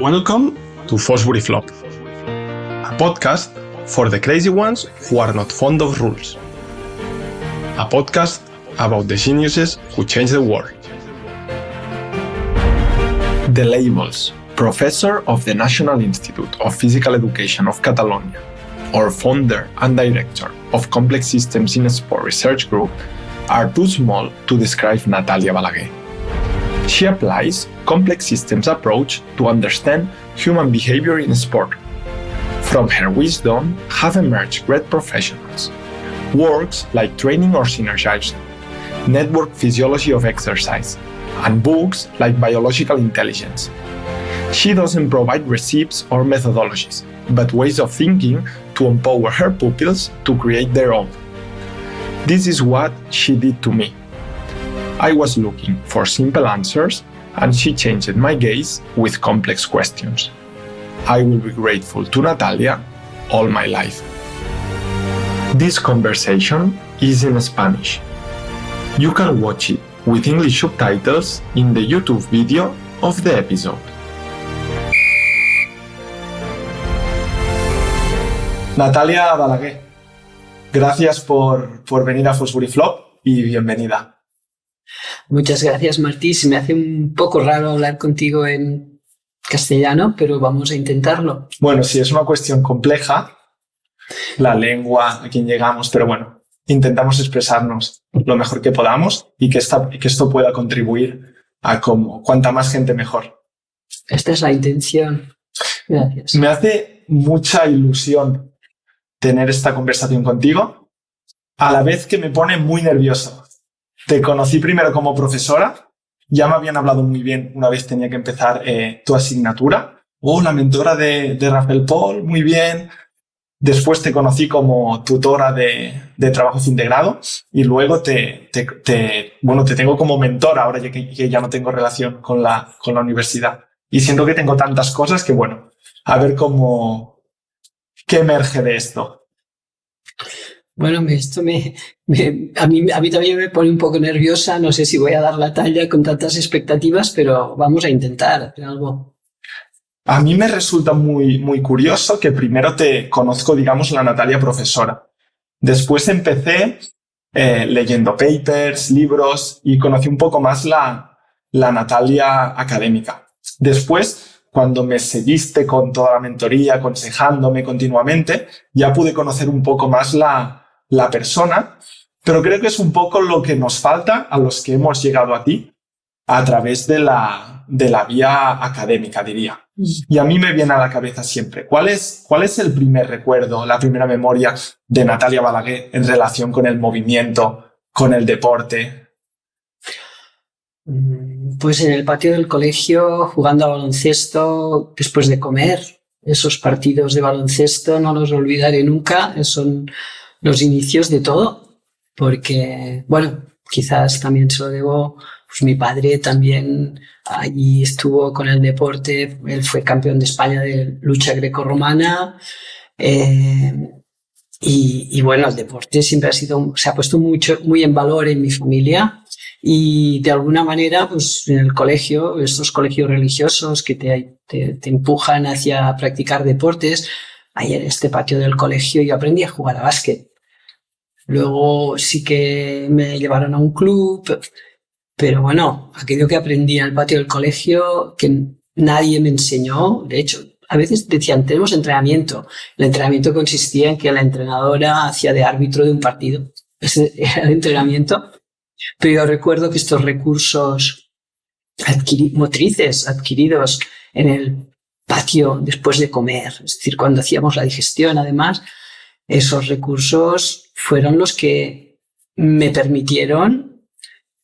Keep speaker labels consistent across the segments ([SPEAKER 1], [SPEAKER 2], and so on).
[SPEAKER 1] Welcome to Fosbury Flop, a podcast for the crazy ones who are not fond of rules. A podcast about the geniuses who change the world.
[SPEAKER 2] De Labels, professor of the National Institute of Physical Education of Catalonia, or founder and director of Complex Systems in Sport Research Group, are too small to describe Natàlia Balaguer. She applies complex systems approach to understand human behavior in sport. From her wisdom have emerged great professionals. Works like Training or Synergizing, Network Physiology of Exercise, and books like Biological Intelligence. She doesn't provide recipes or methodologies, but ways of thinking to empower her pupils to create their own. This is what she did to me. I was looking for simple answers, and she changed my gaze with complex questions. I will be grateful to Natàlia all my life. This conversation is in Spanish. You can watch it with English subtitles in the YouTube video of the episode. Natàlia Balaguer, gracias por venir a Fosbury Flop y bienvenida.
[SPEAKER 3] Muchas gracias, Martí. Se me hace un poco raro hablar contigo en castellano, pero vamos a intentarlo.
[SPEAKER 2] Bueno, sí, es una cuestión compleja, la lengua, a quien llegamos, pero bueno, intentamos expresarnos lo mejor que podamos y que esto pueda contribuir a cuanta más gente mejor.
[SPEAKER 3] Esta es la intención. Gracias.
[SPEAKER 2] Me hace mucha ilusión tener esta conversación contigo, a la vez que me pone muy nervioso. Te conocí primero como profesora, ya me habían hablado muy bien una vez tenía que empezar tu asignatura. La mentora de Rafael Pol, muy bien. Después te conocí como tutora de trabajo fin de grado y luego te tengo como mentora ahora que ya no tengo relación con la universidad. Y siento que tengo tantas cosas que a ver qué emerge de esto.
[SPEAKER 3] Bueno, esto a mí también me pone un poco nerviosa. No sé si voy a dar la talla con tantas expectativas, pero vamos a intentar hacer algo.
[SPEAKER 2] A mí me resulta muy, muy curioso que primero te conozco, digamos, la Natàlia profesora. Después empecé leyendo papers, libros y conocí un poco más la Natàlia académica. Después, cuando me seguiste con toda la mentoría, aconsejándome continuamente, ya pude conocer un poco más la persona, pero creo que es un poco lo que nos falta a los que hemos llegado a ti a través de la vía académica, diría. Y a mí me viene a la cabeza siempre, ¿cuál es el primer recuerdo, la primera memoria de Natàlia Balaguer en relación con el movimiento, con el deporte?
[SPEAKER 3] Pues en el patio del colegio, jugando a baloncesto después de comer. Esos partidos de baloncesto no los olvidaré nunca, son los inicios de todo, porque, quizás también se lo debo, pues mi padre también allí estuvo con el deporte, él fue campeón de España de lucha grecorromana, y el deporte siempre se ha puesto muy en valor en mi familia. Y de alguna manera, pues en el colegio, estos colegios religiosos que te empujan hacia practicar deportes, ahí en este patio del colegio yo aprendí a jugar a básquet. Luego sí que me llevaron a un club, pero aquello que aprendí en el patio del colegio que nadie me enseñó. De hecho, a veces decían, tenemos entrenamiento. El entrenamiento consistía en que la entrenadora hacía de árbitro de un partido. Ese era el entrenamiento. Pero yo recuerdo que estos recursos motrices adquiridos en el patio después de comer, es decir, cuando hacíamos la digestión, además, esos recursos fueron los que me permitieron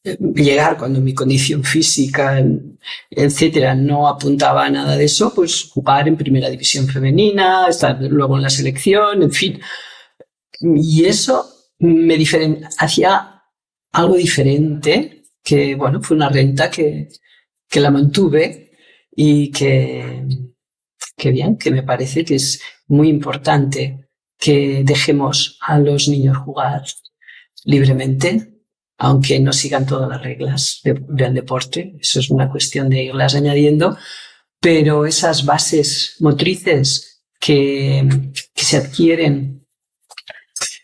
[SPEAKER 3] llegar cuando mi condición física, etcétera, no apuntaba a nada de eso, pues jugar en primera división femenina, estar luego en la selección, en fin. Y eso me hacía algo diferente, que fue una renta que la mantuve y que me parece que es muy importante que dejemos a los niños jugar libremente, aunque no sigan todas las reglas del deporte. Eso es una cuestión de irlas añadiendo, pero esas bases motrices que se adquieren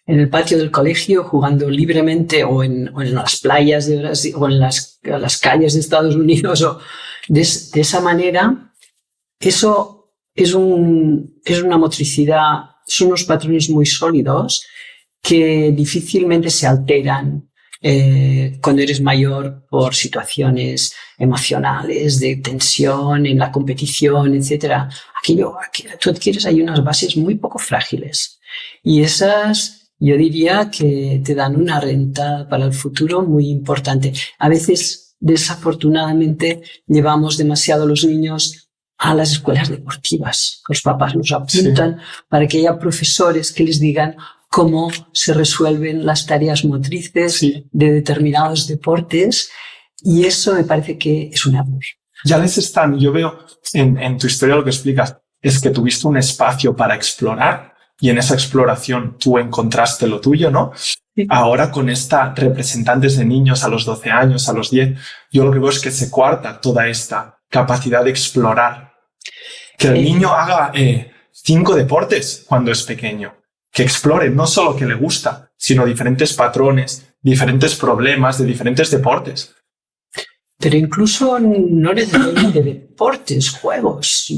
[SPEAKER 3] en el patio del colegio, jugando libremente o en las playas de Brasil o en las calles de Estados Unidos, o de esa manera, eso es una motricidad, son unos patrones muy sólidos que difícilmente se alteran cuando eres mayor por situaciones emocionales, de tensión en la competición, etc. Tú adquieres ahí unas bases muy poco frágiles y esas, yo diría que te dan una renta para el futuro muy importante. A veces, desafortunadamente, llevamos demasiado a los niños a las escuelas deportivas. Los papás nos apuntan para que haya profesores que les digan cómo se resuelven las tareas motrices de determinados deportes, y eso me parece que es un error.
[SPEAKER 2] Ya les están, yo veo en tu historia lo que explicas es que tuviste un espacio para explorar y en esa exploración tú encontraste lo tuyo, ¿no? Sí. Ahora con esta representantes de niños a los 12 años, a los 10, yo lo que veo es que se coarta toda esta capacidad de explorar. Que el niño haga 5 deportes cuando es pequeño. Que explore no solo que le gusta, sino diferentes patrones, diferentes problemas de diferentes deportes.
[SPEAKER 3] Pero incluso no necesariamente deportes, juegos.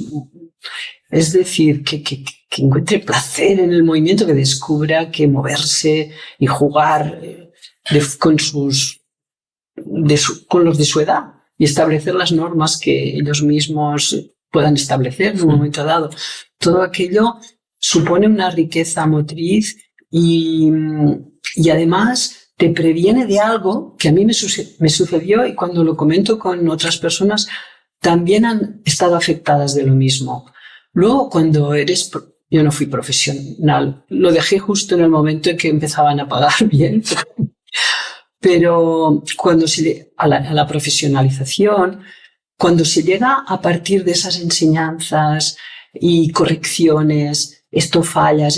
[SPEAKER 3] Es decir, que encuentre placer en el movimiento, que descubra que moverse y jugar con los de su edad y establecer las normas que ellos mismos puedan establecer en un momento dado. Todo aquello supone una riqueza motriz y además te previene de algo que a mí me sucedió, y cuando lo comento con otras personas también han estado afectadas de lo mismo. Luego, yo no fui profesional, lo dejé justo en el momento en que empezaban a pagar bien, pero cuando a la profesionalización, cuando se llega a partir de esas enseñanzas y correcciones, esto fallas,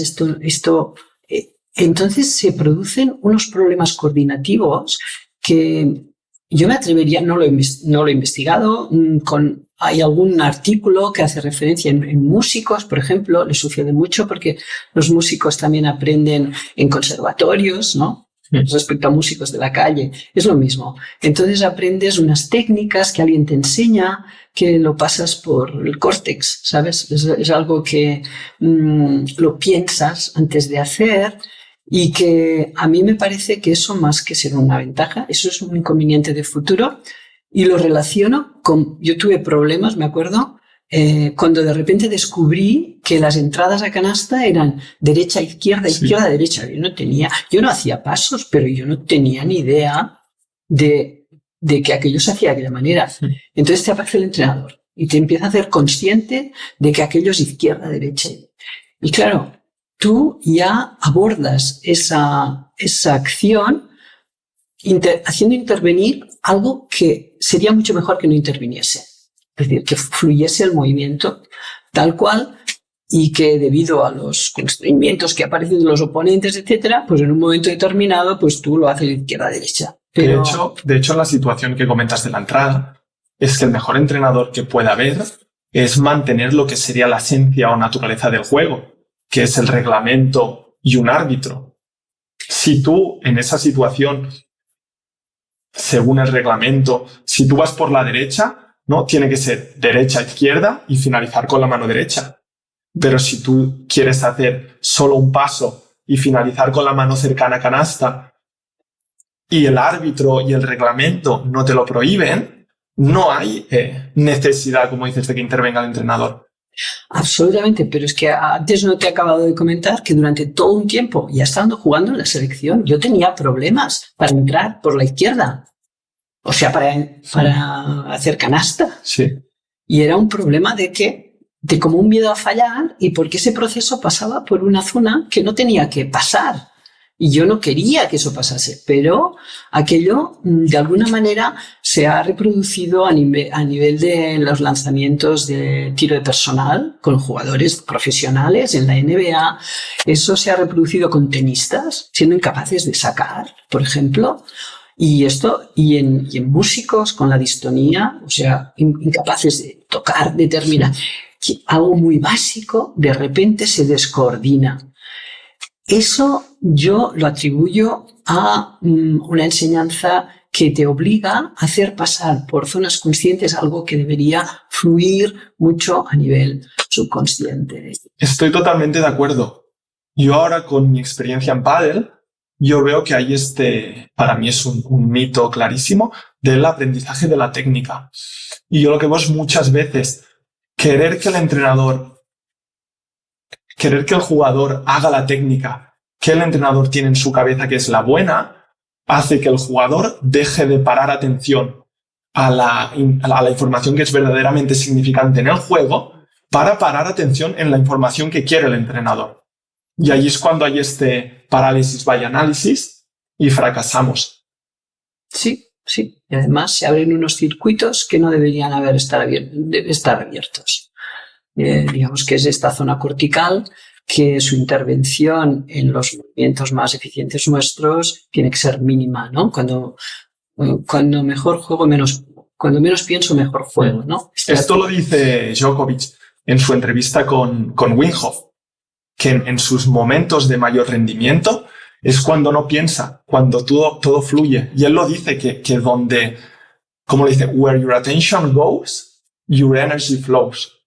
[SPEAKER 3] entonces se producen unos problemas coordinativos que yo me atrevería, no lo he investigado, hay algún artículo que hace referencia en músicos, por ejemplo, les sucede mucho porque los músicos también aprenden en conservatorios, ¿no? Respecto a músicos de la calle, es lo mismo. Entonces aprendes unas técnicas que alguien te enseña, que lo pasas por el córtex, ¿sabes? Es algo que lo piensas antes de hacer, y que a mí me parece que eso, más que ser una ventaja, eso es un inconveniente de futuro, y lo relaciono con... Yo tuve problemas, me acuerdo, cuando de repente descubrí que las entradas a canasta eran derecha, izquierda, izquierda, derecha. Yo no hacía pasos, pero yo no tenía ni idea de que aquello se hacía de aquella manera. Entonces te aparece el entrenador y te empieza a hacer consciente de que aquello es izquierda, derecha. Y claro, tú ya abordas esa acción haciendo intervenir algo que sería mucho mejor que no interviniese. Es decir, que fluyese el movimiento tal cual, y que debido a los constreñimientos que aparecen de los oponentes, etcétera, pues en un momento determinado, pues tú lo haces de izquierda a derecha. Pero...
[SPEAKER 2] De hecho, la situación que comentas de la entrada es que el mejor entrenador que pueda haber es mantener lo que sería la esencia o naturaleza del juego, que es el reglamento y un árbitro. Si tú en esa situación, según el reglamento, si tú vas por la derecha, ¿no? Tiene que ser derecha, izquierda y finalizar con la mano derecha. Pero si tú quieres hacer solo un paso y finalizar con la mano cercana a canasta y el árbitro y el reglamento no te lo prohíben, no hay necesidad, como dices, de que intervenga el entrenador.
[SPEAKER 3] Absolutamente, pero es que antes no te he acabado de comentar que durante todo un tiempo, ya estando jugando en la selección, yo tenía problemas para entrar por la izquierda. O sea, para hacer canasta.
[SPEAKER 2] Sí.
[SPEAKER 3] Y era un problema de como un miedo a fallar, y porque ese proceso pasaba por una zona que no tenía que pasar. Y yo no quería que eso pasase, pero aquello de alguna manera se ha reproducido a nivel de los lanzamientos de tiro de personal con jugadores profesionales en la NBA. Eso se ha reproducido con tenistas siendo incapaces de sacar, por ejemplo. Y en músicos con la distonía, o sea, incapaces de tocar, determinar algo muy básico, de repente se descoordina. Eso yo lo atribuyo a una enseñanza que te obliga a hacer pasar por zonas conscientes algo que debería fluir mucho a nivel subconsciente.
[SPEAKER 2] Estoy totalmente de acuerdo. Yo ahora con mi experiencia en pádel, yo veo que hay para mí es un mito clarísimo del aprendizaje de la técnica. Y yo lo que veo es muchas veces querer que el jugador haga la técnica que el entrenador tiene en su cabeza que es la buena, hace que el jugador deje de parar atención a la información que es verdaderamente significante en el juego para parar atención en la información que quiere el entrenador. Y ahí es cuando hay parálisis by análisis y fracasamos.
[SPEAKER 3] Sí. Y además se abren unos circuitos que no deberían estar abiertos. Digamos que es esta zona cortical que su intervención en los movimientos más eficientes nuestros tiene que ser mínima, ¿no? Cuando mejor juego, cuando menos pienso, mejor juego, ¿no?
[SPEAKER 2] Esto lo dice Djokovic en su entrevista con Wim Hof, que en sus momentos de mayor rendimiento es cuando no piensa, cuando todo fluye. Y él lo dice que donde, como le dice, where your attention goes, your energy flows.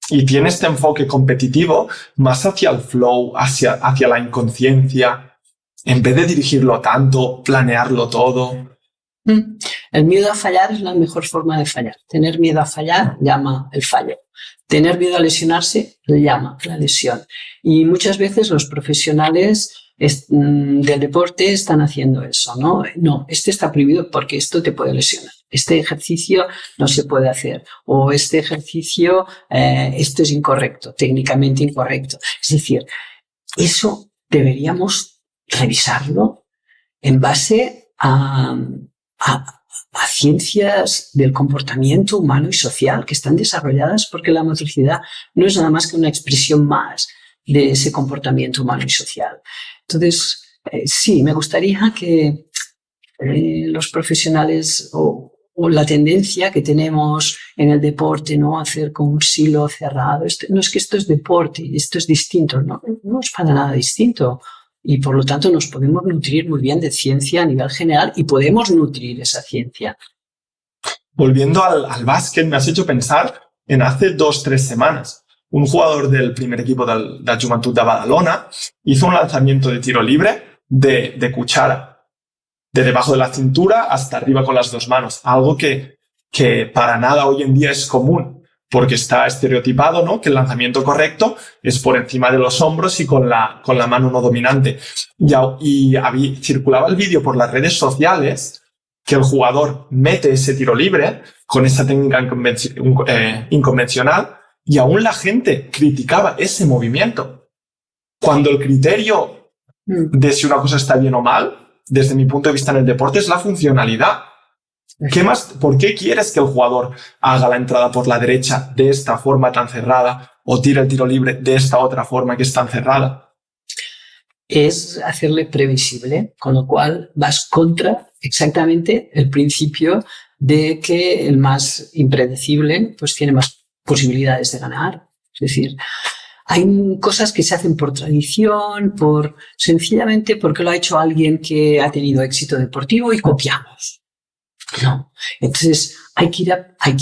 [SPEAKER 2] Y tiene este enfoque competitivo más hacia el flow, hacia la inconsciencia, en vez de dirigirlo tanto, planearlo todo.
[SPEAKER 3] El miedo a fallar es la mejor forma de fallar. Tener miedo a fallar llama el fallo. Tener miedo a lesionarse le llama la lesión. Y muchas veces los profesionales del deporte están haciendo eso, ¿no? No, está prohibido porque esto te puede lesionar. Este ejercicio no se puede hacer. O este ejercicio, esto es incorrecto, técnicamente incorrecto. Es decir, eso deberíamos revisarlo en base a ciencias del comportamiento humano y social que están desarrolladas, porque la motricidad no es nada más que una expresión más de ese comportamiento humano y social. Entonces, sí, me gustaría que los profesionales o la tendencia que tenemos en el deporte, ¿no? Hacer como un silo cerrado. No es que esto es deporte, esto es distinto, no es para nada distinto. Y por lo tanto nos podemos nutrir muy bien de ciencia a nivel general y podemos nutrir esa ciencia.
[SPEAKER 2] Volviendo al básquet, me has hecho pensar en hace 2-3 semanas. Un jugador del primer equipo de la Joventut de Badalona hizo un lanzamiento de tiro libre de cuchara, de debajo de la cintura hasta arriba con las dos manos. Algo que para nada hoy en día es común, porque está estereotipado, ¿no? Que el lanzamiento correcto es por encima de los hombros y con la mano no dominante. Y circulaba el vídeo por las redes sociales que el jugador mete ese tiro libre con esa técnica inconvencional y aún la gente criticaba ese movimiento. Cuando el criterio de si una cosa está bien o mal, desde mi punto de vista en el deporte, es la funcionalidad. ¿Qué más? ¿Por qué quieres que el jugador haga la entrada por la derecha de esta forma tan cerrada o tire el tiro libre de esta otra forma que es tan cerrada?
[SPEAKER 3] Es hacerle previsible, con lo cual vas contra exactamente el principio de que el más impredecible pues tiene más posibilidades de ganar. Es decir, hay cosas que se hacen por tradición, sencillamente porque lo ha hecho alguien que ha tenido éxito deportivo y copiamos. No. Entonces hay que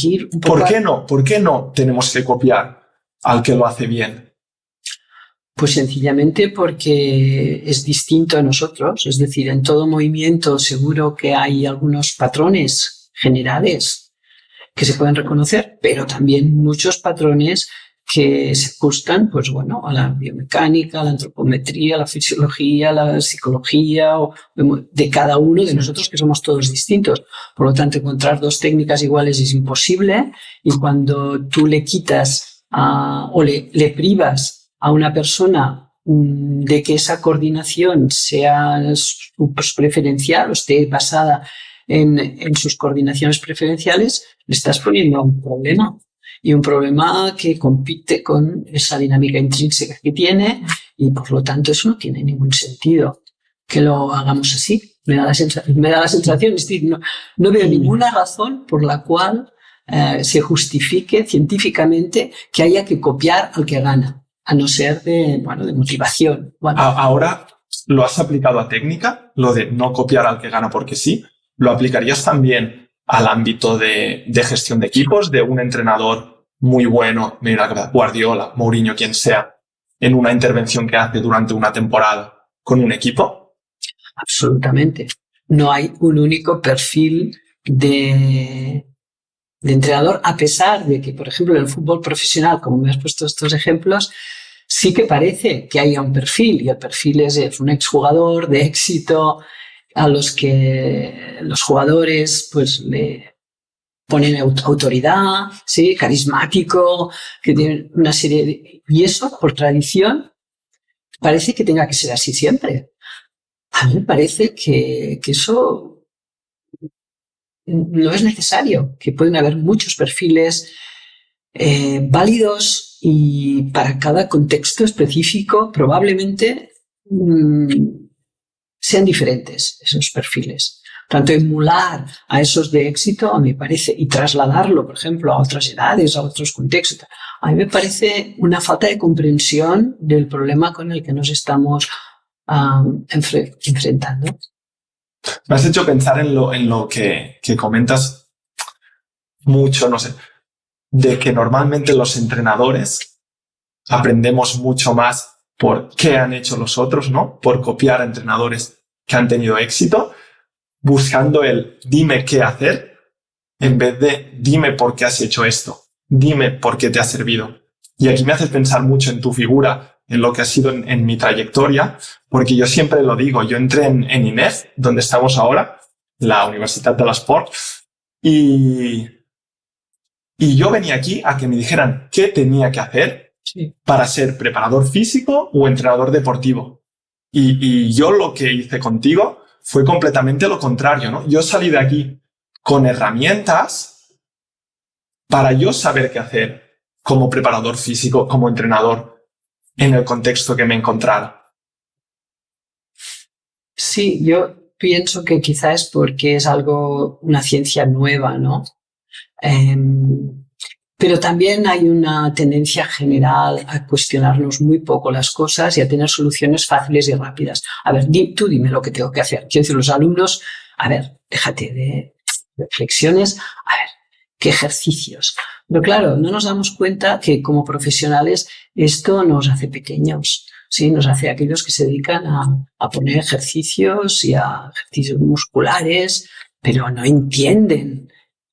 [SPEAKER 3] ir un poco.
[SPEAKER 2] ¿Por qué no tenemos que copiar al que lo hace bien?
[SPEAKER 3] Pues sencillamente porque es distinto a nosotros. Es decir, en todo movimiento seguro que hay algunos patrones generales que se pueden reconocer, pero también muchos patrones que se ajustan, pues bueno, a la biomecánica, a la antropometría, a la fisiología, a la psicología de cada uno de nosotros, que somos todos distintos. Por lo tanto, encontrar dos técnicas iguales es imposible, y cuando tú le quitas o le privas a una persona de que esa coordinación sea preferencial o esté basada en sus coordinaciones preferenciales, le estás poniendo un problema. Y un problema que compite con esa dinámica intrínseca que tiene, y por lo tanto eso no tiene ningún sentido. que lo hagamos así. Me da la sensación, es decir, no veo ninguna razón por la cual se justifique científicamente que haya que copiar al que gana, a no ser de motivación. Bueno.
[SPEAKER 2] Ahora lo has aplicado a técnica, lo de no copiar al que gana porque sí. ¿Lo aplicarías también al ámbito de gestión de equipos, de un entrenador muy bueno, mira, Guardiola, Mourinho, quien sea, en una intervención que hace durante una temporada con un equipo?
[SPEAKER 3] Absolutamente. No hay un único perfil de entrenador, a pesar de que, por ejemplo, en el fútbol profesional, como me has puesto estos ejemplos, sí que parece que haya un perfil, y el perfil es un exjugador de éxito a los que los jugadores pues le ponen autoridad, ¿sí? Carismático, que tienen una serie de... Y eso, por tradición, parece que tenga que ser así siempre. A mí me parece que eso no es necesario, que pueden haber muchos perfiles válidos y para cada contexto específico probablemente sean diferentes esos perfiles. Tanto emular a esos de éxito, a mí me parece, y trasladarlo, por ejemplo, a otras edades, a otros contextos, a mí me parece una falta de comprensión del problema con el que nos estamos enfrentando.
[SPEAKER 2] Me has hecho pensar en lo que comentas mucho, no sé, de que normalmente los entrenadores aprendemos mucho más por qué han hecho los otros, ¿no? Por copiar a entrenadores que han tenido éxito, buscando el dime qué hacer en vez de dime por qué has hecho esto, dime por qué te ha servido. Y aquí me haces pensar mucho en tu figura, en lo que ha sido en mi trayectoria, porque yo siempre lo digo, yo entré en INEF, donde estamos ahora, la Universitat de l'Esport, y yo venía aquí a que me dijeran qué tenía que hacer para ser preparador físico o entrenador deportivo. Y yo lo que hice contigo fue completamente lo contrario, ¿no? Yo salí de aquí con herramientas para yo saber qué hacer como preparador físico, como entrenador, en el contexto que me encontrara.
[SPEAKER 3] Sí, yo pienso que quizás es porque es una ciencia nueva, ¿no? Pero también hay una tendencia general a cuestionarnos muy poco las cosas y a tener soluciones fáciles y rápidas. A ver, tú dime lo que tengo que hacer. Quiero decir, los alumnos, a ver, déjate de reflexiones, a ver, ¿qué ejercicios? Pero claro, no nos damos cuenta que como profesionales esto nos hace pequeños, ¿sí? Nos hace aquellos que se dedican a poner ejercicios y a ejercicios musculares, pero no entienden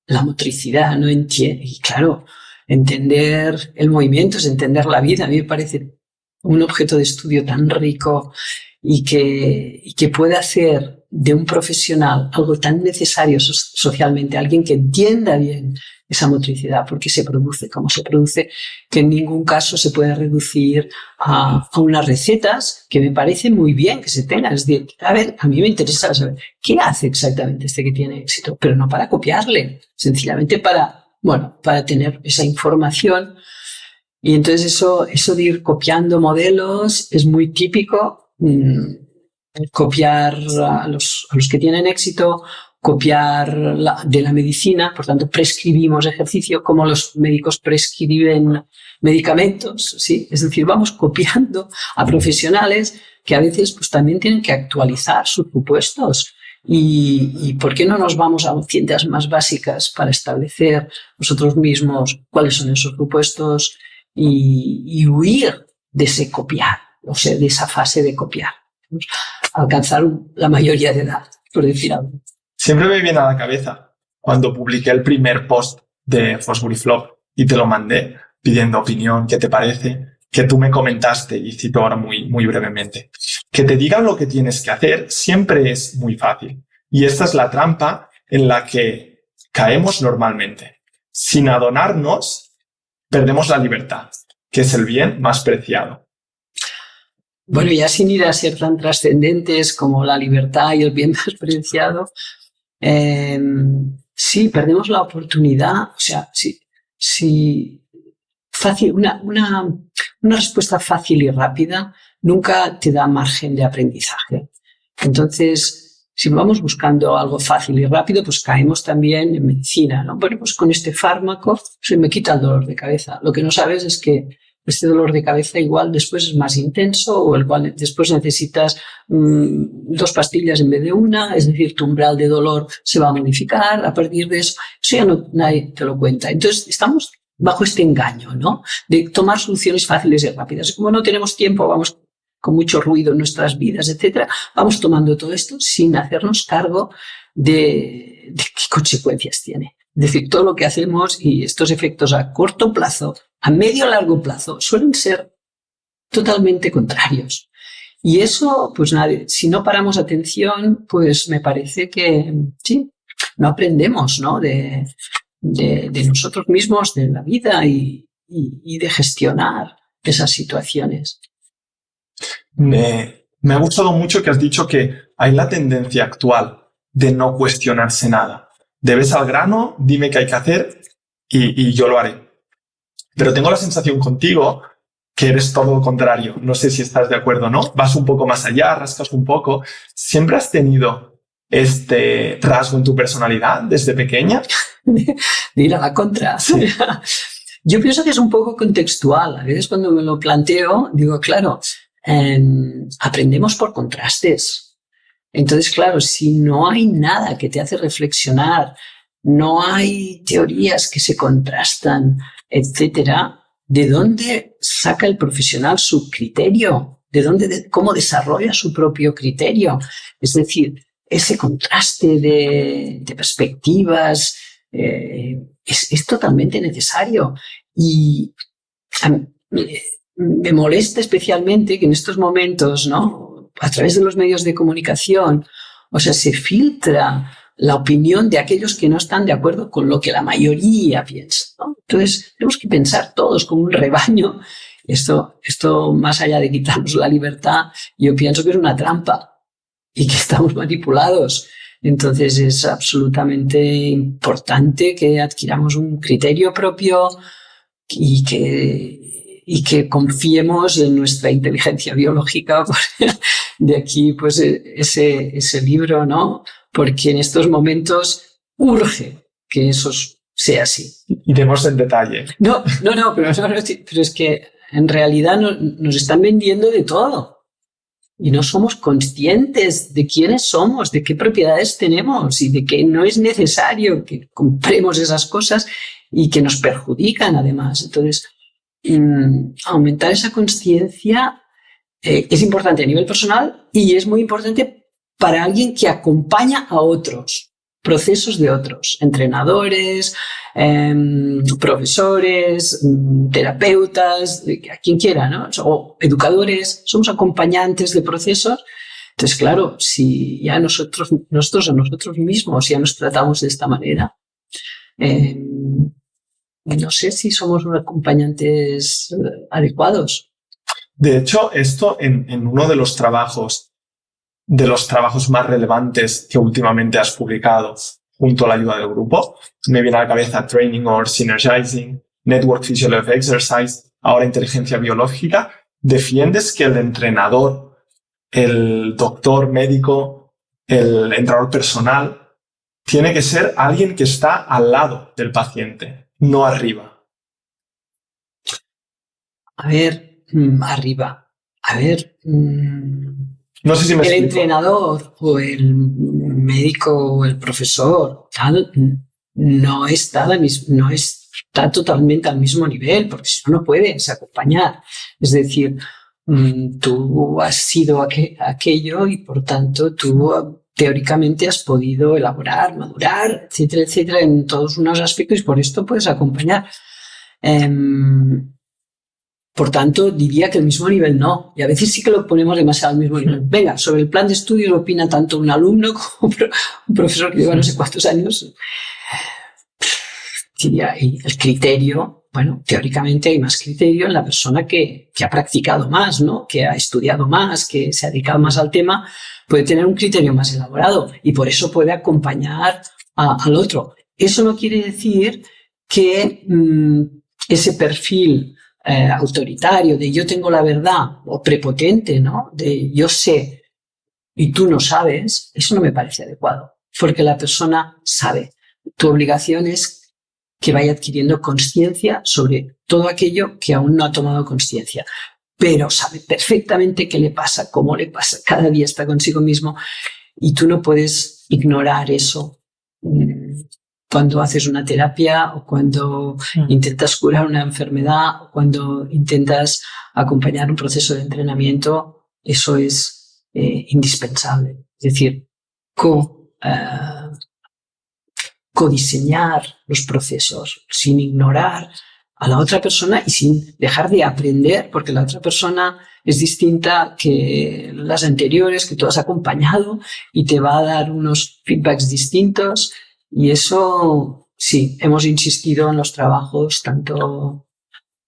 [SPEAKER 3] la motricidad, no entiende. Y claro, entender el movimiento es entender la vida. A mí me parece un objeto de estudio tan rico y que puede hacer de un profesional algo tan necesario socialmente, alguien que entienda bien esa motricidad, porque se produce como se produce, que en ningún caso se puede reducir a unas recetas que me parece muy bien que se tengan. Es decir, a ver, a mí me interesa saber qué hace exactamente este que tiene éxito, pero no para copiarle, sencillamente para tener esa información. Y entonces eso de ir copiando modelos es muy típico, copiar a los que tienen éxito, copiar de la medicina, por tanto prescribimos ejercicio como los médicos prescriben medicamentos, ¿sí? Es decir, vamos copiando a profesionales que a veces pues también tienen que actualizar sus supuestos. ¿Y por qué no nos vamos a ciencias más básicas para establecer nosotros mismos cuáles son esos supuestos y huir de ese copiar, o sea, de esa fase de copiar? Alcanzar la mayoría de edad, por decir algo.
[SPEAKER 2] Siempre me viene a la cabeza cuando publiqué el primer post de Fosbury Flop y te lo mandé pidiendo opinión, ¿qué te parece? Que tú me comentaste, y cito ahora muy, muy brevemente, que te digan lo que tienes que hacer siempre es muy fácil. Y esta es la trampa en la que caemos normalmente. Sin adonarnos, perdemos la libertad, que es el bien más preciado.
[SPEAKER 3] Bueno, ya sin ir a ser tan trascendentes como la libertad y el bien más preciado, sí, perdemos la oportunidad. O sea, sí, fácil, una respuesta fácil y rápida nunca te da margen de aprendizaje. Entonces, si vamos buscando algo fácil y rápido, pues caemos también en medicina, ¿no? Bueno, pues con este fármaco se me quita el dolor de cabeza. Lo que no sabes es que este dolor de cabeza igual después es más intenso o igual después necesitas 2 pastillas en vez de una, es decir, tu umbral de dolor se va a modificar a partir de eso. Eso ya no, nadie te lo cuenta. Entonces, estamos bajo este engaño, ¿no? De tomar soluciones fáciles y rápidas. Y como no tenemos tiempo, vamos con mucho ruido en nuestras vidas, etcétera, vamos tomando todo esto sin hacernos cargo de qué consecuencias tiene. Es decir, todo lo que hacemos y estos efectos a corto plazo, a medio o largo plazo, suelen ser totalmente contrarios. Y eso, pues nada, si no paramos atención, pues me parece que sí, no aprendemos, ¿no? De nosotros mismos, de la vida y de gestionar esas situaciones.
[SPEAKER 2] Me ha gustado mucho que has dicho que hay la tendencia actual de no cuestionarse nada. Debes al grano, dime qué hay que hacer y yo lo haré. Pero tengo la sensación contigo que eres todo lo contrario. No sé si estás de acuerdo o no. Vas un poco más allá, rascas un poco. ¿Siempre has tenido este rasgo en tu personalidad desde pequeña?
[SPEAKER 3] De ir a la contra. Yo pienso que es un poco contextual. A veces cuando me lo planteo, digo, claro, aprendemos por contrastes. Entonces, claro, si no hay nada que te hace reflexionar, no hay teorías que se contrastan, etcétera, ¿de dónde saca el profesional su criterio? ¿Cómo desarrolla su propio criterio? Es decir, ese contraste de perspectivas es totalmente necesario. Y me molesta especialmente que en estos momentos, ¿no?, a través de los medios de comunicación, o sea, se filtra la opinión de aquellos que no están de acuerdo con lo que la mayoría piensa, ¿no? Entonces, tenemos que pensar todos como un rebaño. Esto, más allá de quitarnos la libertad, yo pienso que es una trampa y que estamos manipulados. Entonces, es absolutamente importante que adquiramos un criterio propio y que confiemos en nuestra inteligencia biológica. De aquí, pues, ese libro, ¿no? Porque en estos momentos urge que eso sea así.
[SPEAKER 2] Iremos en detalle.
[SPEAKER 3] No, pero es que en realidad nos están vendiendo de todo. Y no somos conscientes de quiénes somos, de qué propiedades tenemos y de que no es necesario que compremos esas cosas y que nos perjudican además. Entonces, aumentar esa conciencia es importante a nivel personal y es muy importante para alguien que acompaña a otros, procesos de otros, entrenadores, profesores, terapeutas, a quien quiera, ¿no? O educadores, somos acompañantes de procesos. Entonces, claro, si ya nosotros a nosotros mismos ya nos tratamos de esta manera, no sé si somos unos acompañantes adecuados.
[SPEAKER 2] De hecho, esto en uno de los trabajos más relevantes que últimamente has publicado junto a la ayuda del grupo, me viene a la cabeza Training or Synergizing, Network Physiology of Exercise, ahora inteligencia biológica. Defiendes que el entrenador, el doctor médico, el entrenador personal, tiene que ser alguien que está al lado del paciente, no arriba.
[SPEAKER 3] Arriba.
[SPEAKER 2] No sé si me explico.
[SPEAKER 3] El entrenador o el médico o el profesor tal no está totalmente al mismo nivel, porque si no puedes acompañar. Es decir, tú has sido aquello y por tanto tú teóricamente has podido elaborar, madurar, etcétera, etcétera, en todos unos aspectos y por esto puedes acompañar. Por tanto, diría que el mismo nivel no. Y a veces sí que lo ponemos demasiado al mismo nivel. Venga, sobre el plan de estudio opina tanto un alumno como un profesor que lleva no sé cuántos años. Diría, y el criterio, bueno, teóricamente hay más criterio en la persona que ha practicado más, ¿no? Que ha estudiado más, que se ha dedicado más al tema, puede tener un criterio más elaborado y por eso puede acompañar al otro. Eso no quiere decir que ese perfil autoritario de yo tengo la verdad o prepotente, ¿no? De yo sé y tú no sabes, eso no me parece adecuado, porque la persona sabe. Tu obligación es que vaya adquiriendo conciencia sobre todo aquello que aún no ha tomado conciencia, pero sabe perfectamente qué le pasa, cómo le pasa, cada día está consigo mismo, y tú no puedes ignorar eso cuando haces una terapia o cuando intentas curar una enfermedad o cuando intentas acompañar un proceso de entrenamiento. Eso es indispensable. Es decir, codiseñar los procesos sin ignorar a la otra persona y sin dejar de aprender, porque la otra persona es distinta que las anteriores, que tú has acompañado, y te va a dar unos feedbacks distintos. Y eso, sí, hemos insistido en los trabajos, tanto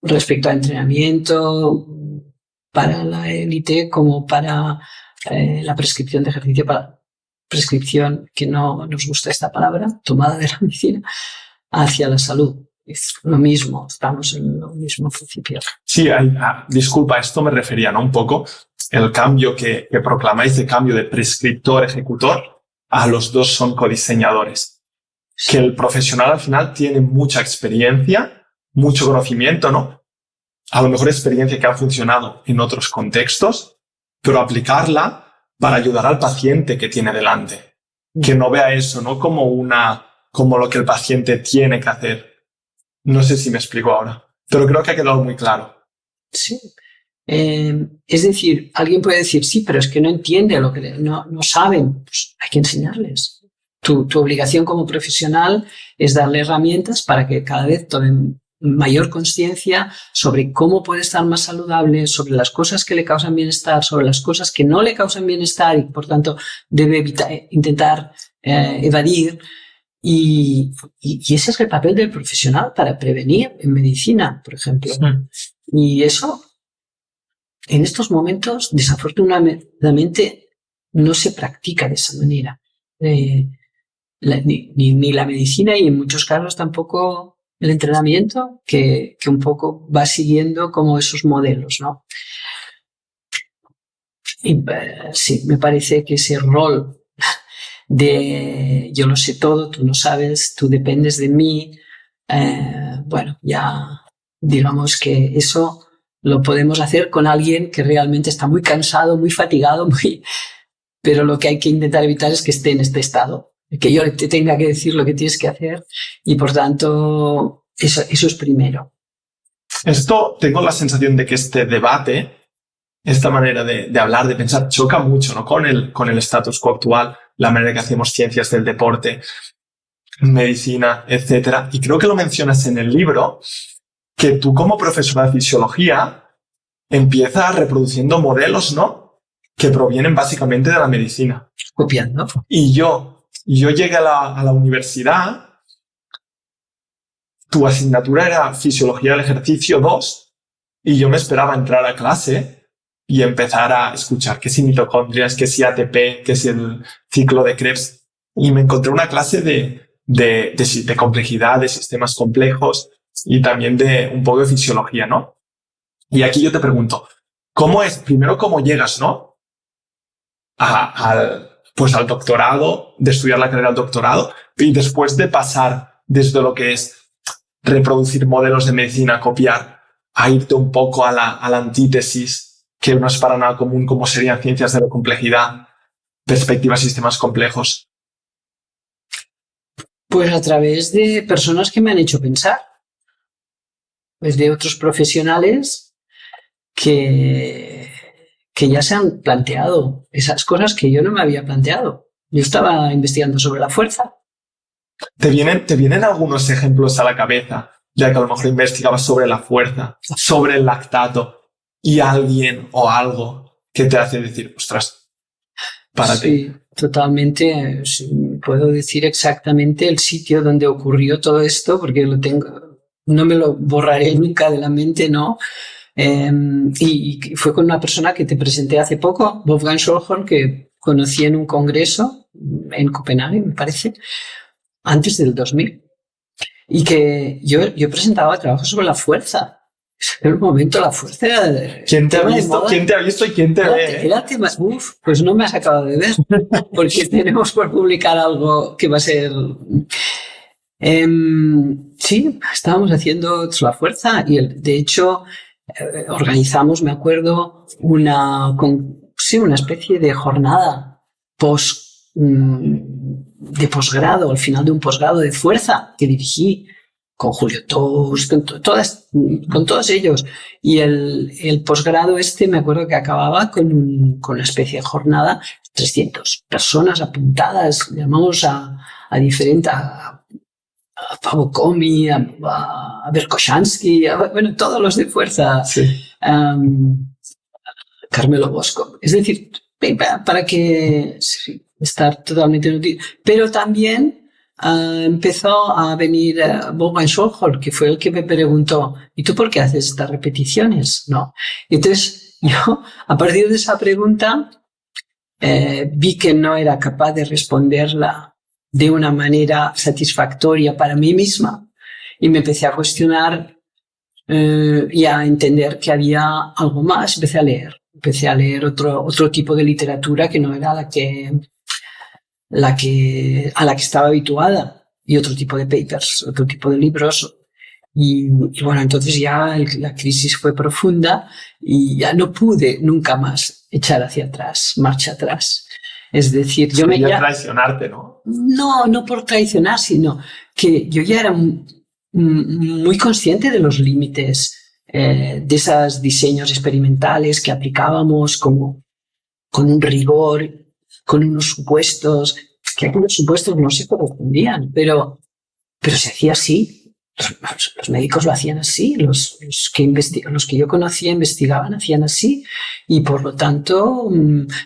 [SPEAKER 3] respecto a entrenamiento para la élite como para la prescripción de ejercicio, para prescripción, que no nos gusta esta palabra, tomada de la medicina, hacia la salud. Es lo mismo, estamos en lo mismo principio.
[SPEAKER 2] Sí, disculpa, esto me refería, ¿no? Un poco el cambio que proclamáis de cambio de prescriptor-ejecutor a los dos son codiseñadores. Sí. Que el profesional al final tiene mucha experiencia, mucho conocimiento, ¿no? A lo mejor experiencia que ha funcionado en otros contextos, pero aplicarla para ayudar al paciente que tiene delante. Que no vea eso, ¿no? Como lo que el paciente tiene que hacer. No sé si me explico ahora, pero creo que ha quedado muy claro.
[SPEAKER 3] Sí. Es decir, alguien puede decir, sí, pero es que no entiende lo que no saben. Pues hay que enseñarles. Tu obligación como profesional es darle herramientas para que cada vez tomen mayor conciencia sobre cómo puede estar más saludable, sobre las cosas que le causan bienestar, sobre las cosas que no le causan bienestar y, por tanto, debe intentar evadir. Y ese es el papel del profesional para prevenir en medicina, por ejemplo. Y eso, en estos momentos, desafortunadamente, no se practica de esa manera. Ni la medicina y en muchos casos tampoco el entrenamiento, que un poco va siguiendo como esos modelos, ¿no? Y, sí, me parece que ese rol de yo lo sé todo, tú no sabes, tú dependes de mí, bueno, ya digamos que eso lo podemos hacer con alguien que realmente está muy cansado, muy fatigado, pero lo que hay que intentar evitar es que esté en este estado, que yo te tenga que decir lo que tienes que hacer, y por tanto eso es primero.
[SPEAKER 2] Esto, tengo la sensación de que este debate, esta manera de hablar, de pensar, choca mucho, ¿no? con el status quo actual, la manera que hacemos ciencias del deporte, medicina, etcétera. Y creo que lo mencionas en el libro, que tú como profesora de fisiología empiezas reproduciendo modelos, ¿no? Que provienen básicamente de la medicina.
[SPEAKER 3] Copiando.
[SPEAKER 2] Y yo llegué a la universidad, tu asignatura era Fisiología del Ejercicio 2, y yo me esperaba entrar a clase y empezar a escuchar qué si mitocondrias, qué si ATP, qué si el ciclo de Krebs. Y me encontré una clase de complejidad, de sistemas complejos y también de un poco de fisiología, ¿no? Y aquí yo te pregunto, ¿cómo llegas, ¿no? Al doctorado, de estudiar la carrera del doctorado, y después de pasar desde lo que es reproducir modelos de medicina, copiar, a irte un poco a la antítesis, que no es para nada común, como serían ciencias de la complejidad, perspectivas, sistemas complejos?
[SPEAKER 3] Pues a través de personas que me han hecho pensar, pues de otros profesionales que ya se han planteado esas cosas que yo no me había planteado. Yo estaba investigando sobre la fuerza.
[SPEAKER 2] ¿Te vienen algunos ejemplos a la cabeza, ya que a lo mejor investigabas sobre la fuerza, sobre el lactato, y alguien o algo que te hace decir, ostras, párate?
[SPEAKER 3] Sí, totalmente. Sí, puedo decir exactamente el sitio donde ocurrió todo esto, porque lo tengo, no me lo borraré nunca de la mente, ¿no? Y fue con una persona que te presenté hace poco, Wolfgang Schölhorn, que conocí en un congreso en Copenhague, me parece, antes del 2000. Y que yo presentaba trabajo sobre la fuerza. En un momento la fuerza...
[SPEAKER 2] ¿Quién te ha visto? ¿Quién te ha visto y quién te ve?
[SPEAKER 3] Era tema, pues no me has acabado de ver, porque tenemos por publicar algo que va a ser... sí, estábamos haciendo la fuerza y de hecho organizamos, me acuerdo, una especie de jornada de posgrado, al final de un posgrado de fuerza que dirigí con Julio Tous, con todos ellos. Y el posgrado me acuerdo que acababa con una especie de jornada, 300 personas apuntadas, llamamos a Pavo Comi, a Berkoshansky, bueno, todos los de fuerza,
[SPEAKER 2] sí.
[SPEAKER 3] Carmelo Bosco. Es decir, para que estar totalmente inútil. Pero también empezó a venir Wolfgang Schonholz, que fue el que me preguntó, ¿y tú por qué haces estas repeticiones? No. Entonces, yo, a partir de esa pregunta, vi que no era capaz de responderla de una manera satisfactoria para mí misma y me empecé a cuestionar y a entender que había algo más. Empecé a leer otro tipo de literatura que no era a la que estaba habituada, y otro tipo de papers, otro tipo de libros. Y bueno, entonces ya la crisis fue profunda y ya no pude nunca más echar hacia atrás, marcha atrás. Es decir, yo me...
[SPEAKER 2] traicionarte, ¿no?
[SPEAKER 3] No por traicionar, sino que yo ya era muy consciente de los límites de esos diseños experimentales que aplicábamos con un rigor, con unos supuestos, que aquellos supuestos no se correspondían, pero se hacía así. Los médicos lo hacían así, los que yo conocía investigaban, hacían así, y por lo tanto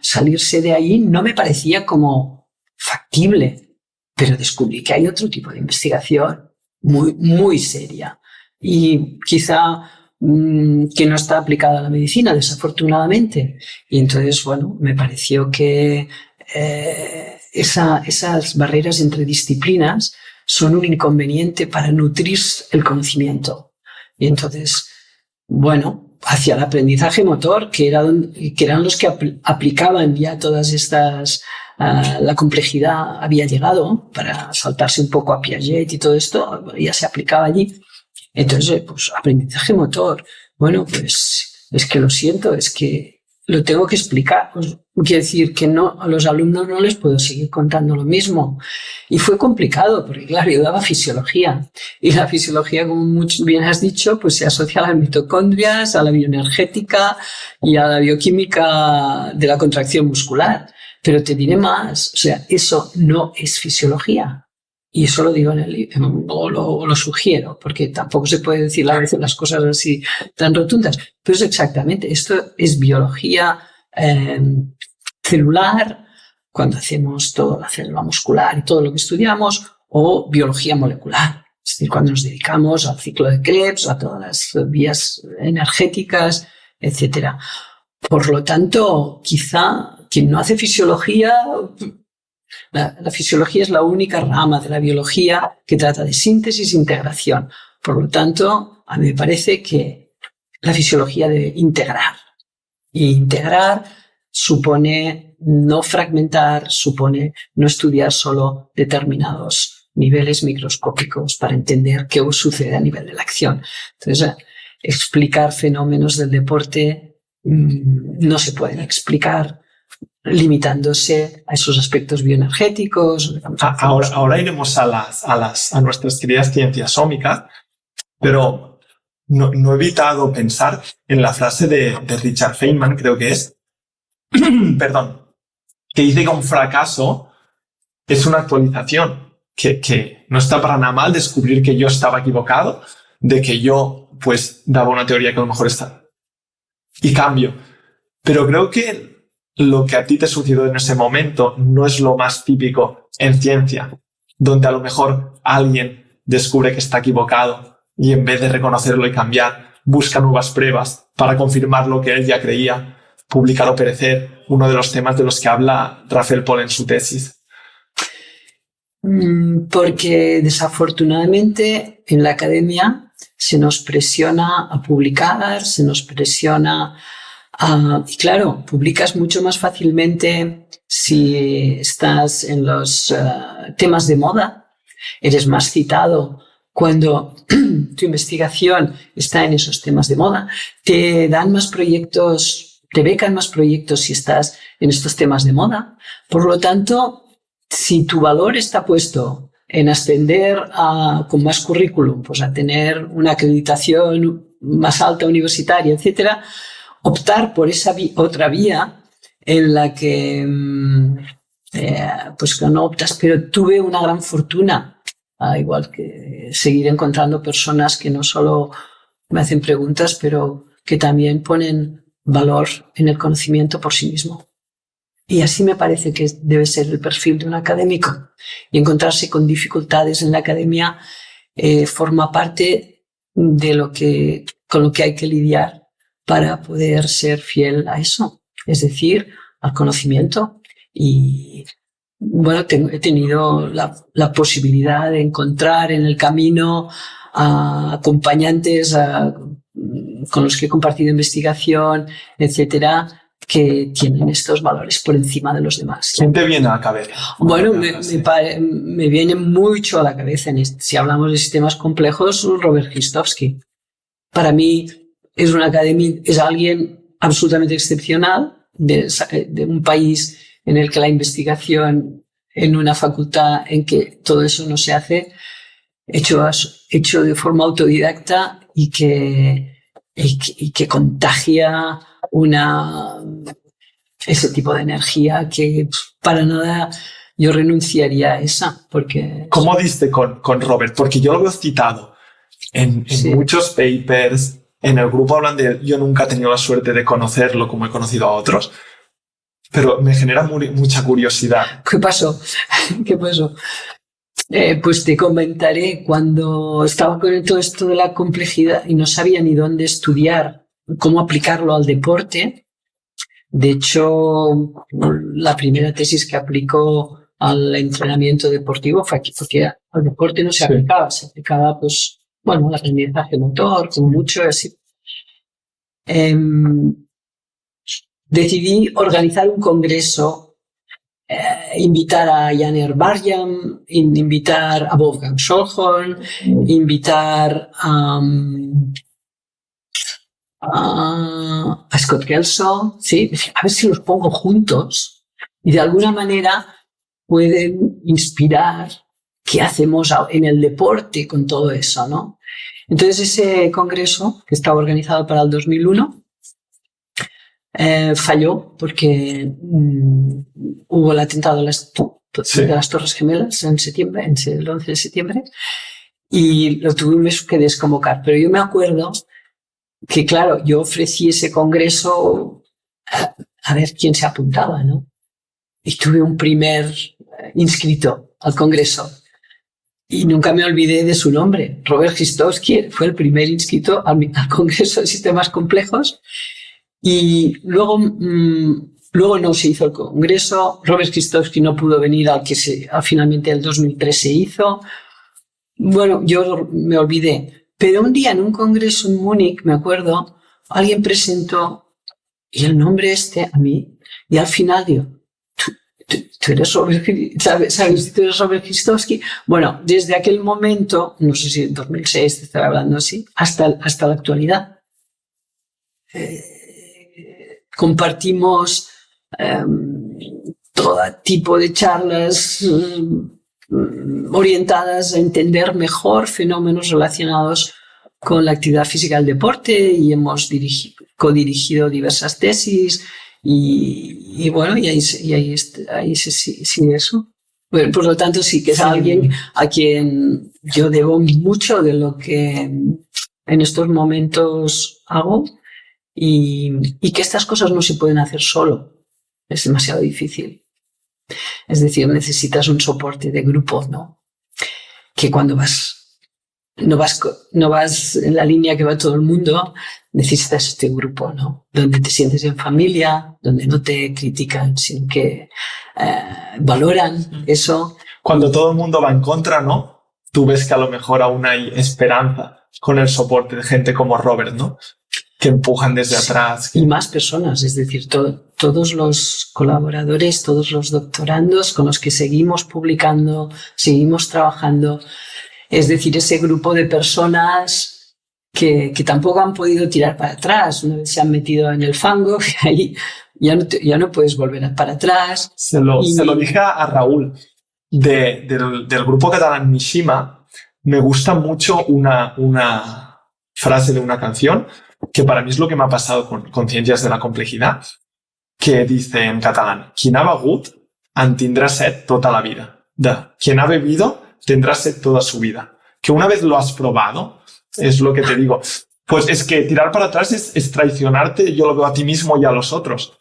[SPEAKER 3] salirse de ahí no me parecía como factible, pero descubrí que hay otro tipo de investigación muy, muy seria y quizá que no está aplicada a la medicina, desafortunadamente. Y entonces, bueno, me pareció que esas barreras entre disciplinas son un inconveniente para nutrir el conocimiento. Y entonces, bueno, hacia el aprendizaje motor, que eran los que aplicaban ya todas estas, la complejidad había llegado para saltarse un poco a Piaget y todo esto, ya se aplicaba allí. Entonces, pues aprendizaje motor, bueno, pues es que lo siento, es que lo tengo que explicar. Pues, quiero decir que no, a los alumnos no les puedo seguir contando lo mismo. Y fue complicado, porque claro, yo daba fisiología. Y la fisiología, como muy bien has dicho, pues se asocia a las mitocondrias, a la bioenergética y a la bioquímica de la contracción muscular. Pero te diré más, o sea, eso no es fisiología. Y eso lo digo en el libro, o lo sugiero, porque tampoco se puede decir a veces las cosas así tan rotundas. Pero es exactamente, esto es biología celular, cuando hacemos toda la célula muscular y todo lo que estudiamos, o biología molecular, es decir, cuando nos dedicamos al ciclo de Krebs, a todas las vías energéticas, etc. Por lo tanto, quizá quien no hace fisiología... La fisiología es la única rama de la biología que trata de síntesis e integración. Por lo tanto, a mí me parece que la fisiología debe integrar. Y integrar supone no fragmentar, supone no estudiar solo determinados niveles microscópicos para entender qué sucede a nivel de la acción. Entonces, explicar fenómenos del deporte no se pueden explicar limitándose a esos aspectos bioenergéticos.
[SPEAKER 2] Ahora iremos a nuestras queridas ciencias ómicas, pero no he evitado pensar en la frase de Richard Feynman, creo que es, perdón, que dice que un fracaso es una actualización, que no está para nada mal descubrir que yo estaba equivocado, de que yo pues daba una teoría que a lo mejor está y cambio. Pero creo que lo que a ti te sucedió en ese momento no es lo más típico en ciencia, donde a lo mejor alguien descubre que está equivocado y en vez de reconocerlo y cambiar, busca nuevas pruebas para confirmar lo que él ya creía, publicar o perecer, uno de los temas de los que habla Rafael Pol en su tesis.
[SPEAKER 3] Porque desafortunadamente en la academia se nos presiona a publicar, se nos presiona a... Y claro, publicas mucho más fácilmente si estás en los temas de moda, eres más citado cuando tu investigación está en esos temas de moda, te dan más proyectos, te becan más proyectos si estás en estos temas de moda. Por lo tanto, si tu valor está puesto en ascender con más currículum, pues a tener una acreditación más alta universitaria, etcétera, optar por esa otra vía en la que pues que no optas, pero tuve una gran fortuna. Igual que seguir encontrando personas que no solo me hacen preguntas, pero que también ponen valor en el conocimiento por sí mismo. Y así me parece que debe ser el perfil de un académico. Y encontrarse con dificultades en la academia forma parte de con lo que hay que lidiar para poder ser fiel a eso, es decir, al conocimiento. Y bueno, he tenido la posibilidad de encontrar en el camino a acompañantes con los que he compartido investigación, etcétera, que tienen estos valores por encima de los demás.
[SPEAKER 2] ¿Quién te viene a la cabeza?
[SPEAKER 3] Bueno, me viene mucho a la cabeza, si hablamos de sistemas complejos, Robert Hristowski. Para mí es un académico, es alguien absolutamente excepcional de un país en el que la investigación en una facultad en que todo eso no se hace, hecho de forma autodidacta y que contagia ese tipo de energía que para nada yo renunciaría a esa. Porque
[SPEAKER 2] ¿cómo diste con Robert? Porque yo lo veo citado en muchos papers, en el grupo hablan de él. Yo nunca he tenido la suerte de conocerlo como he conocido a otros, pero me genera mucha curiosidad.
[SPEAKER 3] ¿Qué pasó? Pues te comentaré, cuando estaba con todo esto de la complejidad y no sabía ni dónde estudiar, cómo aplicarlo al deporte. De hecho, la primera tesis que aplicó al entrenamiento deportivo fue aquí, porque al deporte no se aplicaba, se aplicaba, pues, bueno, el aprendizaje motor, como mucho, así. Decidí organizar un congreso, invitar a Jan Erbarjam, invitar a Wolfgang Schölholm, invitar a Scott Kelso, ¿sí? A ver si los pongo juntos y de alguna manera pueden inspirar qué hacemos en el deporte con todo eso, ¿no? Entonces ese congreso, que estaba organizado para el 2001, falló porque hubo el atentado de las Torres Gemelas en septiembre, el 11 de septiembre, y lo tuvimos que desconvocar. Pero yo me acuerdo que, claro, yo ofrecí ese congreso a ver quién se apuntaba, ¿no? Y tuve un primer inscrito al congreso. Y nunca me olvidé de su nombre. Robert Hristowski fue el primer inscrito al Congreso de Sistemas Complejos. Y luego no se hizo el congreso. Robert Hristowski no pudo venir al que finalmente el 2003 se hizo. Bueno, yo me olvidé. Pero un día en un congreso en Múnich, me acuerdo, alguien presentó y el nombre a mí. Y al final digo, tú eres Robert, ¿sabes? ¿Tú eres Robert Hristowski? Bueno, desde aquel momento, no sé si en 2006 te estaba hablando así, hasta la actualidad. Compartimos todo tipo de charlas orientadas a entender mejor fenómenos relacionados con la actividad física del deporte y hemos codirigido diversas tesis y bueno, y ahí sí eso. Bueno, por lo tanto, sí que es alguien a quien yo debo mucho de lo que en estos momentos hago. Y que estas cosas no se pueden hacer solo. Es demasiado difícil. Es decir, necesitas un soporte de grupo, ¿no? Que cuando no vas en la línea que va todo el mundo, necesitas este grupo, ¿no? Donde te sientes en familia, donde no te critican, sino que valoran eso.
[SPEAKER 2] Cuando todo el mundo va en contra, ¿no? Tú ves que a lo mejor aún hay esperanza. con el soporte de gente como Robert, ¿no? Que empujan desde atrás.
[SPEAKER 3] Y más personas, es decir, todos los colaboradores, todos los doctorandos con los que seguimos publicando, seguimos trabajando. Es decir, ese grupo de personas que tampoco han podido tirar para atrás. Una vez se han metido en el fango, que ahí ya no puedes volver para atrás.
[SPEAKER 2] Se lo dije a Raúl del grupo catalán Mishima. Me gusta mucho una frase de una canción que para mí es lo que me ha pasado con Ciencias de la Complejidad, que dice en catalán: quien ha begut en tindrà set tota la vida. Quien ha bebido tendrá sed toda su vida. Que una vez lo has probado, es lo que te digo, pues es que tirar para atrás es traicionarte, yo lo veo a ti mismo y a los otros.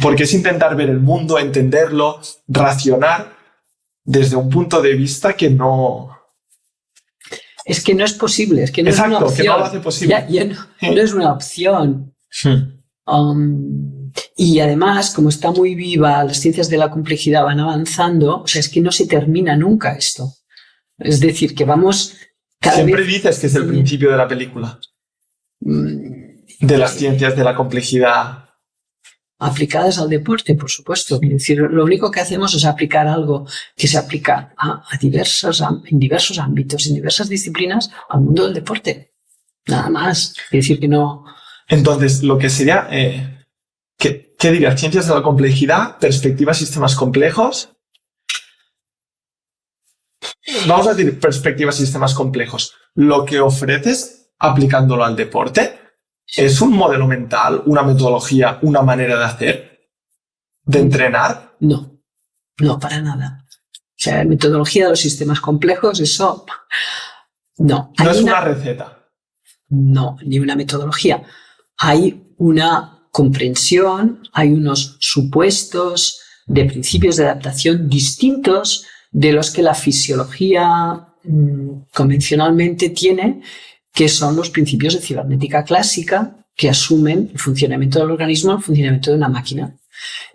[SPEAKER 2] Porque es intentar ver el mundo, entenderlo, racionar desde un punto de vista que no...
[SPEAKER 3] Es que no es posible, es que no
[SPEAKER 2] Exacto,
[SPEAKER 3] es una opción.
[SPEAKER 2] que no lo hace posible.
[SPEAKER 3] No es una opción. Y además, como está muy viva, las ciencias de la complejidad van avanzando, o sea, es que no se termina nunca esto. Es decir, que vamos cada
[SPEAKER 2] Siempre
[SPEAKER 3] vez...
[SPEAKER 2] dices que es el principio de la película. De las ciencias de la complejidad.
[SPEAKER 3] Aplicadas al deporte, por supuesto. Es decir, lo único que hacemos es aplicar algo que se aplica en diversos ámbitos, en diversas disciplinas, al mundo del deporte. Nada más. Es decir, que no...
[SPEAKER 2] Entonces, lo que sería... ¿Qué dirías? ¿Ciencias de la complejidad? ¿Perspectivas, sistemas complejos? Vamos a decir perspectivas, sistemas complejos. Lo que ofreces aplicándolo al deporte es un modelo mental, una metodología, una manera de hacer, de entrenar.
[SPEAKER 3] No, para nada. O sea, la metodología de los sistemas complejos, eso... No.
[SPEAKER 2] No es una receta.
[SPEAKER 3] No, ni una metodología. Hay una comprensión, hay unos supuestos de principios de adaptación distintos de los que la fisiología convencionalmente tiene, que son los principios de cibernética clásica que asumen el funcionamiento del organismo, el funcionamiento de una máquina.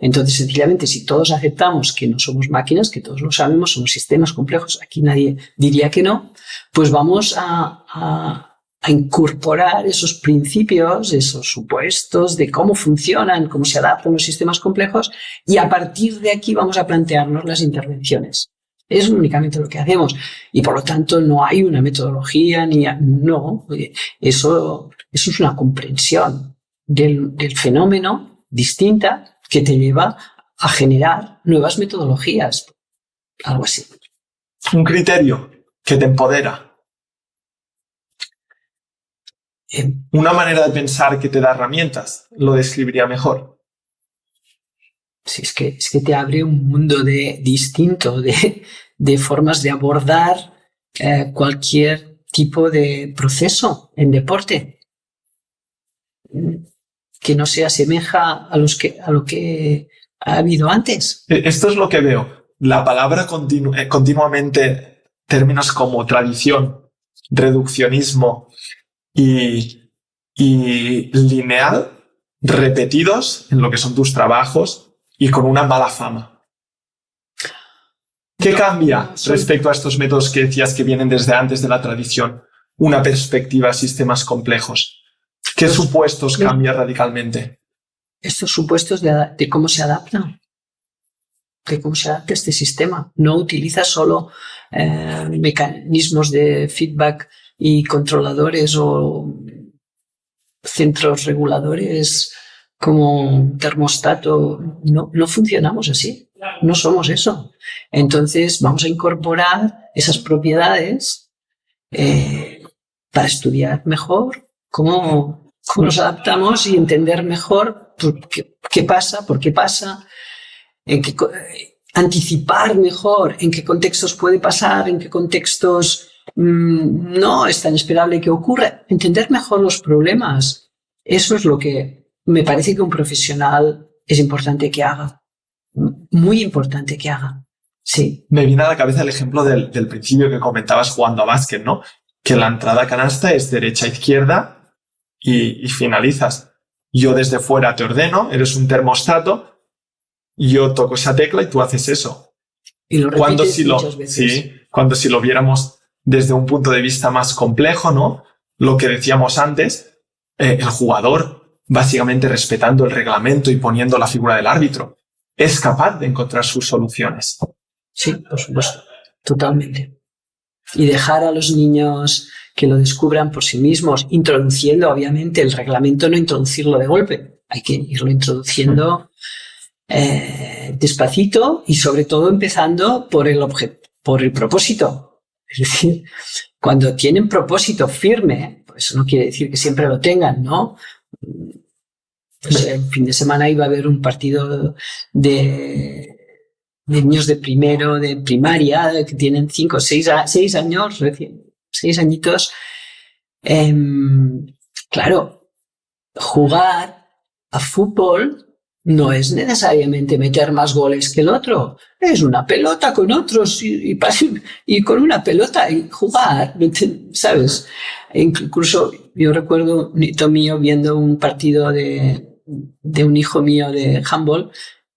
[SPEAKER 3] Entonces, sencillamente, si todos aceptamos que no somos máquinas, que todos lo sabemos, somos sistemas complejos, aquí nadie diría que no, pues vamos a incorporar esos principios, esos supuestos de cómo funcionan, cómo se adaptan los sistemas complejos, y a partir de aquí vamos a plantearnos las intervenciones. Es únicamente lo que hacemos. Y por lo tanto no hay una metodología no. Eso es una comprensión del fenómeno distinta que te lleva a generar nuevas metodologías. Algo así.
[SPEAKER 2] Un criterio que te empodera. Una manera de pensar que te da herramientas. Lo describiría mejor.
[SPEAKER 3] Sí, es que te abre un mundo distinto de formas de abordar cualquier tipo de proceso en deporte que no se asemeja a lo que ha habido antes.
[SPEAKER 2] Esto es lo que veo. La palabra continuamente, términos como tradición, reduccionismo y lineal, repetidos en lo que son tus trabajos y con una mala fama. ¿Qué cambia respecto a estos métodos que decías que vienen desde antes de la tradición? Una perspectiva a sistemas complejos. ¿Qué supuestos cambia radicalmente?
[SPEAKER 3] Estos supuestos de cómo se adapta. De cómo se adapta este sistema. No utiliza solo mecanismos de feedback y controladores o centros reguladores como un termostato. No funcionamos así. No somos eso. Entonces vamos a incorporar esas propiedades para estudiar mejor cómo nos adaptamos y entender mejor qué pasa, por qué pasa, anticipar mejor en qué contextos puede pasar, en qué contextos no es tan esperable que ocurra. Entender mejor los problemas. Eso es lo que me parece que un profesional es importante que haga. Muy importante que haga. Sí.
[SPEAKER 2] Me viene a la cabeza el ejemplo del principio que comentabas jugando a básquet, ¿no? Que la entrada a canasta es derecha-izquierda y finalizas. Yo desde fuera te ordeno, eres un termostato, yo toco esa tecla y tú haces eso.
[SPEAKER 3] Y lo repites muchas veces.
[SPEAKER 2] Sí, cuando si lo viéramos desde un punto de vista más complejo, ¿no? lo que decíamos antes, el jugador, básicamente respetando el reglamento y poniendo la figura del árbitro, es capaz de encontrar sus soluciones.
[SPEAKER 3] Sí, por supuesto, totalmente. Y dejar a los niños que lo descubran por sí mismos, introduciendo, obviamente, el reglamento, no introducirlo de golpe. Hay que irlo introduciendo despacito y, sobre todo, empezando por el propósito. Es decir, cuando tienen propósito firme, pues eso no quiere decir que siempre lo tengan, ¿no? Pues el fin de semana iba a haber un partido de niños de primero, de primaria, que tienen 5 o 6 años, recién 6 añitos. Claro, jugar a fútbol no es necesariamente meter más goles que el otro. Es una pelota con otros y con una pelota y jugar, ¿sabes? Incluso yo recuerdo un hito mío viendo un partido de un hijo mío de handball.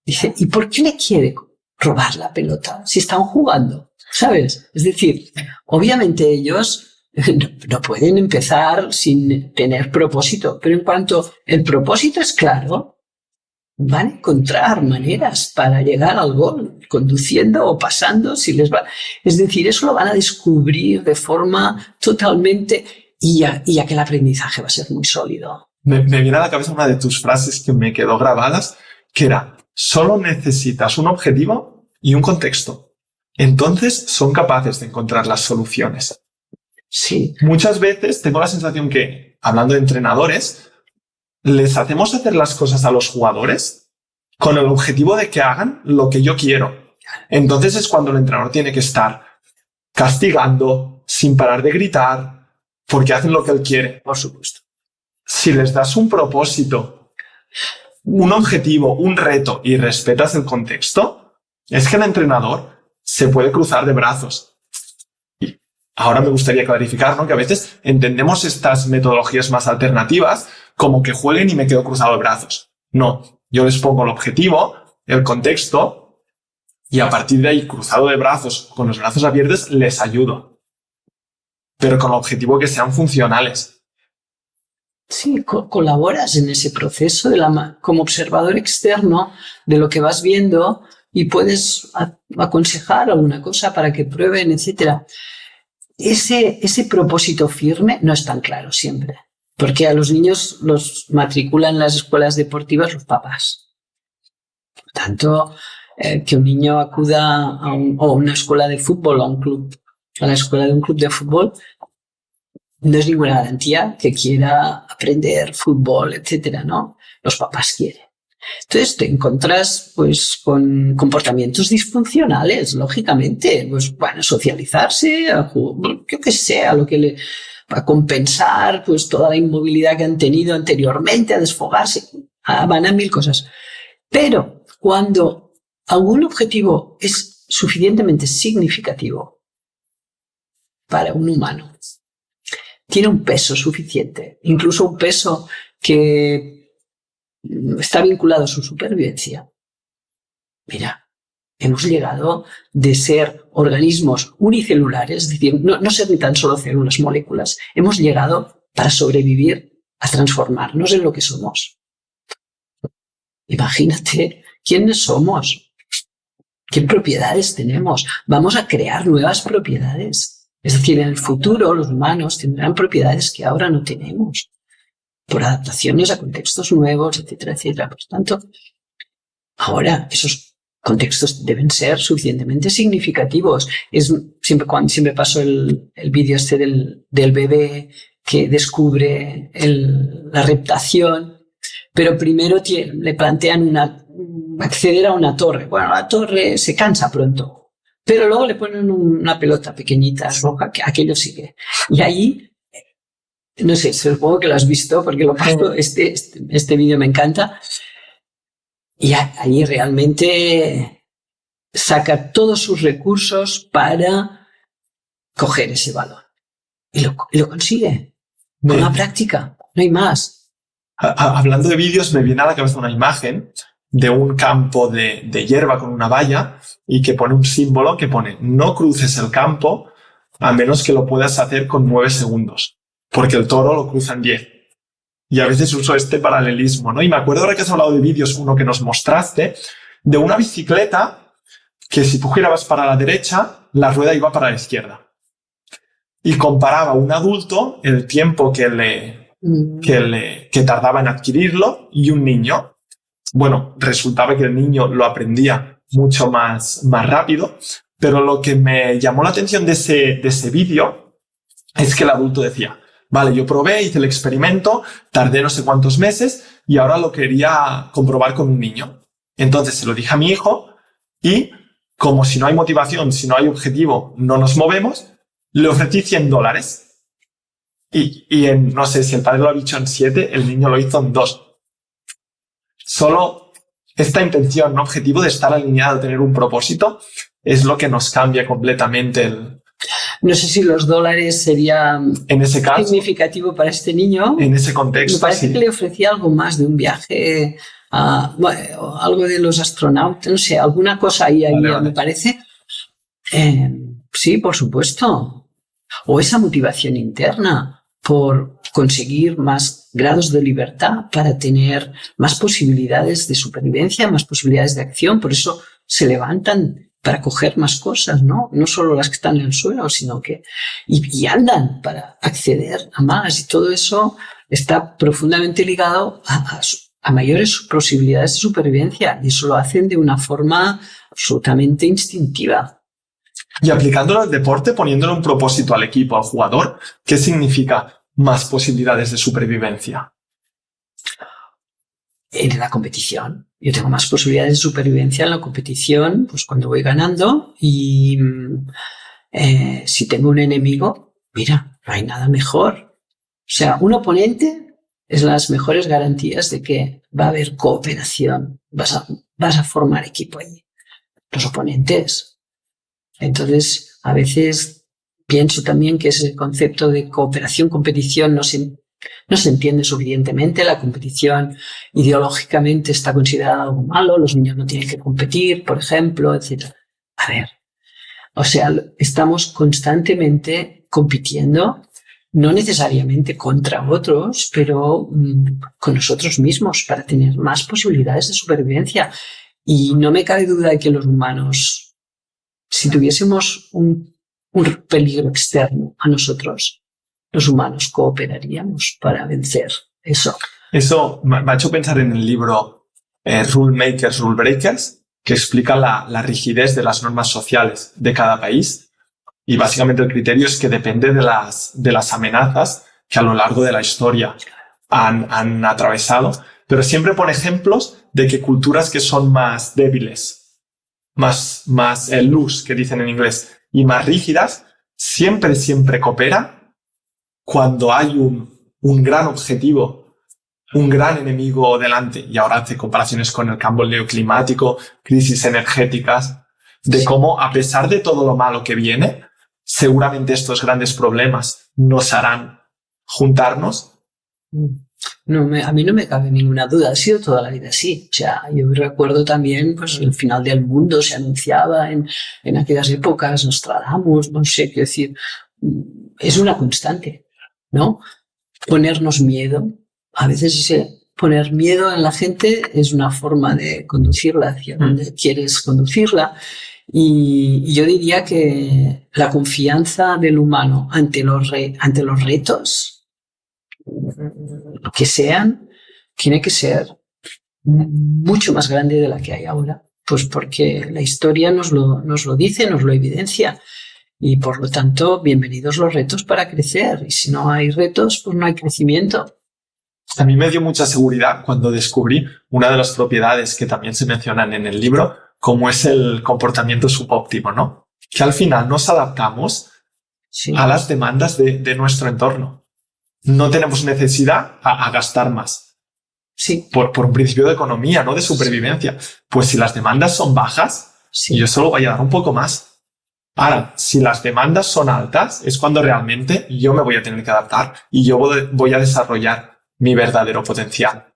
[SPEAKER 3] Dice, ¿y por qué le quiere robar la pelota si están jugando? ¿Sabes? Es decir, obviamente ellos no pueden empezar sin tener propósito, pero en cuanto el propósito es claro, van a encontrar maneras para llegar al gol, conduciendo o pasando, si les va. Es decir, eso lo van a descubrir de forma totalmente, y ya que el aprendizaje va a ser muy sólido.
[SPEAKER 2] Me viene a la cabeza una de tus frases que me quedó grabadas, que era: solo necesitas un objetivo y un contexto. Entonces son capaces de encontrar las soluciones.
[SPEAKER 3] Sí.
[SPEAKER 2] Muchas veces tengo la sensación que, hablando de entrenadores, les hacemos hacer las cosas a los jugadores con el objetivo de que hagan lo que yo quiero. Entonces es cuando el entrenador tiene que estar castigando, sin parar de gritar, porque hacen lo que él quiere.
[SPEAKER 3] Por supuesto.
[SPEAKER 2] Si les das un propósito, un objetivo, un reto y respetas el contexto, es que el entrenador se puede cruzar de brazos. Y ahora me gustaría clarificar, ¿no?, que a veces entendemos estas metodologías más alternativas como que jueguen y me quedo cruzado de brazos. No, yo les pongo el objetivo, el contexto, y a partir de ahí, cruzado de brazos, con los brazos abiertos, les ayudo. Pero con el objetivo que sean funcionales.
[SPEAKER 3] Sí, colaboras en ese proceso como observador externo de lo que vas viendo y puedes aconsejar alguna cosa para que prueben, etc. Ese propósito firme no es tan claro siempre, porque a los niños los matriculan en las escuelas deportivas los papás. Por tanto, que un niño acuda a una escuela de fútbol, a la escuela de un club de fútbol, no es ninguna garantía que quiera aprender fútbol, etcétera, ¿no? Los papás quieren. Entonces te encuentras, pues, con comportamientos disfuncionales, lógicamente. Pues, bueno, socializarse, yo qué sé, a compensar, pues, toda la inmovilidad que han tenido anteriormente, a desfogarse, van a 1000 cosas. Pero cuando algún objetivo es suficientemente significativo para un humano, tiene un peso suficiente, incluso un peso que está vinculado a su supervivencia. Mira, hemos llegado de ser organismos unicelulares, es decir, no ser ni tan solo células, moléculas. Hemos llegado, para sobrevivir, a transformarnos en lo que somos. Imagínate quiénes somos, qué propiedades tenemos. Vamos a crear nuevas propiedades. Es decir, en el futuro los humanos tendrán propiedades que ahora no tenemos, por adaptaciones a contextos nuevos, etcétera, etcétera. Por tanto, ahora esos contextos deben ser suficientemente significativos. Siempre paso el vídeo este del bebé que descubre la reptación, pero primero le plantean acceder a una torre. Bueno, la torre se cansa pronto, pero luego le ponen una pelota pequeñita, roja, que aquello sigue. Y ahí, no sé, supongo que lo has visto porque lo paso, este vídeo me encanta. Y ahí realmente saca todos sus recursos para coger ese balón. Y lo consigue. Con la práctica, no hay más.
[SPEAKER 2] Hablando de vídeos, me viene a la cabeza una imagen de un campo de hierba con una valla y que pone un símbolo que pone: no cruces el campo a menos que lo puedas hacer con 9 segundos. porque el toro lo cruza en 10. Y a veces uso este paralelismo, ¿no? Y me acuerdo ahora que has hablado de vídeos, uno que nos mostraste, de una bicicleta que si tú girabas para la derecha, la rueda iba para la izquierda. Y comparaba a un adulto el tiempo que tardaba en adquirirlo y un niño. Bueno, resultaba que el niño lo aprendía mucho más rápido, pero lo que me llamó la atención de ese vídeo es que el adulto decía, vale, yo probé, hice el experimento, tardé no sé cuántos meses y ahora lo quería comprobar con un niño. Entonces se lo dije a mi hijo y, como si no hay motivación, si no hay objetivo, no nos movemos, le ofrecí $100. Y no sé, si el padre lo ha dicho en 7, el niño lo hizo en 2. Solo esta intención, ¿no? Objetivo de estar alineado, tener un propósito, es lo que nos cambia completamente el...
[SPEAKER 3] No sé si los $, sería
[SPEAKER 2] en ese caso,
[SPEAKER 3] significativo para este niño.
[SPEAKER 2] En ese contexto,
[SPEAKER 3] me parece que le ofrecía algo más de un viaje, bueno, algo de los astronautas, no sé, alguna cosa ahí vale. Me parece. Sí, por supuesto. O esa motivación interna por conseguir más grados de libertad para tener más posibilidades de supervivencia, más posibilidades de acción. Por eso se levantan para coger más cosas, ¿no? No solo las que están en el suelo, sino que... Y andan para acceder a más. Y todo eso está profundamente ligado a mayores posibilidades de supervivencia. Y eso lo hacen de una forma absolutamente instintiva.
[SPEAKER 2] Y aplicándolo al deporte, poniéndole un propósito al equipo, al jugador, ¿qué significa más posibilidades de supervivencia?
[SPEAKER 3] En la competición. Yo tengo más posibilidades de supervivencia en la competición, pues cuando voy ganando y si tengo un enemigo, mira, no hay nada mejor. O sea, un oponente es las mejores garantías de que va a haber cooperación, vas a formar equipo allí. Los oponentes. Entonces, a veces pienso también que ese concepto de cooperación, competición no se entiende suficientemente. La competición ideológicamente está considerada algo malo, los niños no tienen que competir, por ejemplo, etc. A ver, o sea, estamos constantemente compitiendo, no necesariamente contra otros, pero con nosotros mismos para tener más posibilidades de supervivencia. Y no me cabe duda de que los humanos, si tuviésemos un peligro externo a nosotros, los humanos cooperaríamos para vencer eso.
[SPEAKER 2] Eso me ha hecho pensar en el libro Rule Makers, Rule Breakers, que explica la rigidez de las normas sociales de cada país. Y básicamente el criterio es que depende de las amenazas que a lo largo de la historia han atravesado. Pero siempre pone ejemplos de que culturas que son más débiles, más loose, que dicen en inglés, y más rígidas, siempre cooperan cuando hay un gran objetivo, un gran enemigo delante. Y ahora hace comparaciones con el cambio climático, crisis energéticas, de cómo, a pesar de todo lo malo que viene, seguramente estos grandes problemas nos harán juntarnos.
[SPEAKER 3] No, a mí no me cabe ninguna duda, ha sido toda la vida así. O sea, yo recuerdo también, pues, el final del mundo se anunciaba en aquellas épocas, Nostradamus, no sé qué decir. Es una constante, ¿no? Ponernos miedo. A veces poner miedo en la gente es una forma de conducirla hacia donde quieres conducirla. Y yo diría que la confianza del humano ante los retos, que sean, tiene que ser mucho más grande de la que hay ahora. Pues porque la historia nos lo dice, nos lo evidencia. Y por lo tanto, bienvenidos los retos para crecer. Y si no hay retos, pues no hay crecimiento.
[SPEAKER 2] A mí me dio mucha seguridad cuando descubrí una de las propiedades que también se mencionan en el libro, como es el comportamiento subóptimo, ¿no? Que al final nos adaptamos a las demandas de nuestro entorno. No tenemos necesidad a gastar más.
[SPEAKER 3] Sí.
[SPEAKER 2] Por un principio de economía, no de supervivencia. Pues si las demandas son bajas, yo solo voy a dar un poco más. Ahora, si las demandas son altas, es cuando realmente yo me voy a tener que adaptar y yo voy a desarrollar mi verdadero potencial.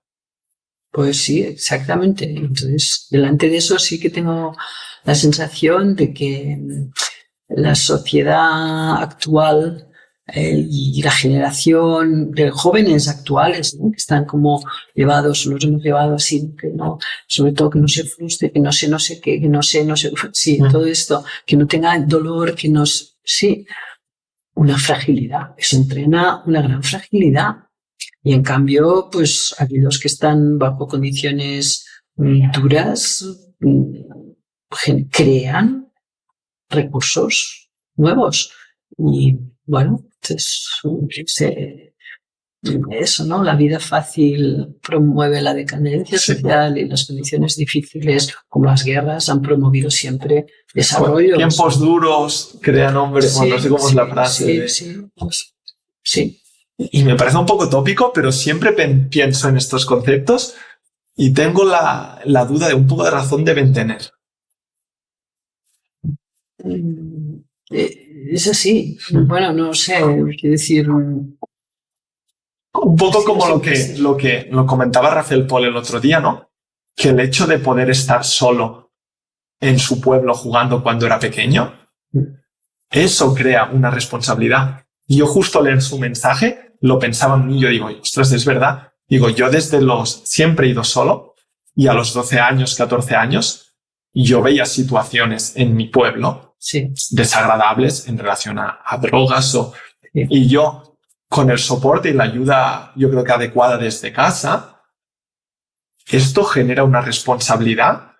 [SPEAKER 3] Pues sí, exactamente. Entonces, delante de eso sí que tengo la sensación de que la sociedad actual y la generación de jóvenes actuales, ¿no? Que están como llevados, los hemos llevado así, que no, sobre todo que no se frustre, que no sé qué, que no sé, sí, todo esto, que no tenga dolor, sí, una fragilidad, eso entrena una gran fragilidad. Y en cambio, pues aquellos que están bajo condiciones duras crean recursos nuevos. Y bueno, pues, eso, ¿no? La vida fácil promueve la decadencia social y las condiciones difíciles, como las guerras, han promovido siempre desarrollo.
[SPEAKER 2] Tiempos duros crean hombres, no sé cómo es la frase.
[SPEAKER 3] Sí.
[SPEAKER 2] Y me parece un poco tópico, pero siempre pienso en estos conceptos y tengo la duda de un poco de razón deben tener.
[SPEAKER 3] Es así. Bueno, no sé, quiero decir...
[SPEAKER 2] Un poco como lo que comentaba Rafael Pol el otro día, ¿no? Que el hecho de poder estar solo en su pueblo jugando cuando era pequeño, eso crea una responsabilidad. Y yo justo al leer su mensaje lo pensaba en mí, yo digo, ostras, es verdad. Digo, yo siempre he ido solo y a los 12 años, 14 años, yo veía situaciones en mi pueblo desagradables en relación a drogas y yo, con el soporte y la ayuda, yo creo que adecuada desde casa, esto genera una responsabilidad,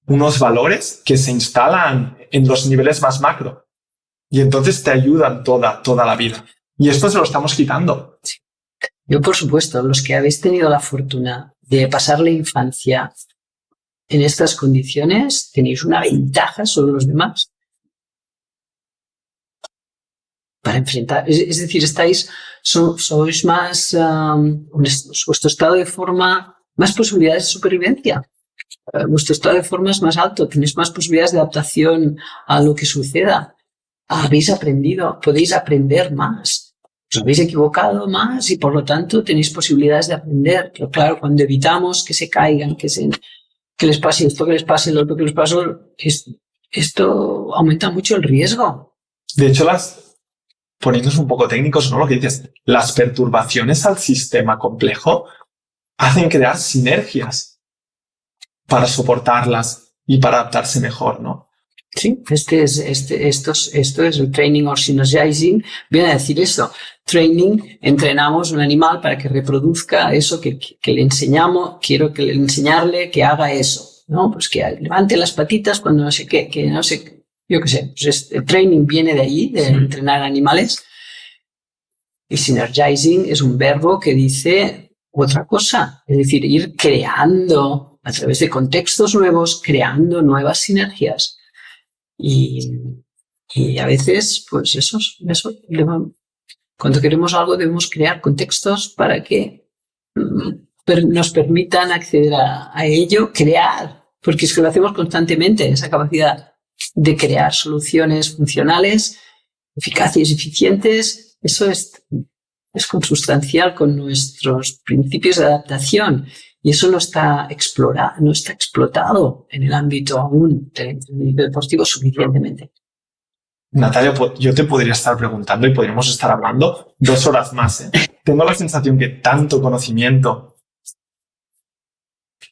[SPEAKER 2] unos valores que se instalan en los niveles más macro y entonces te ayudan toda la vida. Y esto se lo estamos quitando.
[SPEAKER 3] Sí. Yo, por supuesto, los que habéis tenido la fortuna de pasar la infancia en estas condiciones, tenéis una ventaja sobre los demás para enfrentar. Es decir, sois más, vuestro estado de forma, más posibilidades de supervivencia. Vuestro estado de forma es más alto, tenéis más posibilidades de adaptación a lo que suceda. Habéis aprendido, podéis aprender más. Os habéis equivocado más y por lo tanto tenéis posibilidades de aprender. Pero claro, cuando evitamos que se caigan, que les pase esto, que les pase lo otro, que les pase esto aumenta mucho el riesgo.
[SPEAKER 2] De hecho, poniéndose un poco técnicos, ¿no? Lo que dices, las perturbaciones al sistema complejo hacen crear sinergias para soportarlas y para adaptarse mejor, ¿no?
[SPEAKER 3] Sí, esto es el training or synergizing. Viene a decir eso. Entrenamos un animal para que reproduzca eso que le enseñamos. Quiero enseñarle que haga eso, ¿no? Pues que levante las patitas cuando no sé qué, que no sé, yo qué sé. Pues el training viene de ahí, de entrenar animales. Y synergizing es un verbo que dice otra cosa. Es decir, ir creando a través de contextos nuevos, creando nuevas sinergias. Y a veces, pues eso, cuando queremos algo debemos crear contextos para que nos permitan acceder a ello, crear, porque es que lo hacemos constantemente, esa capacidad de crear soluciones funcionales, eficaces y eficientes, eso es consustancial con nuestros principios de adaptación. Y eso no está explotado en el ámbito aún del deportivo suficientemente.
[SPEAKER 2] Natalia, yo te podría estar preguntando y podríamos estar hablando 2 horas más, ¿eh? Tengo la sensación que tanto conocimiento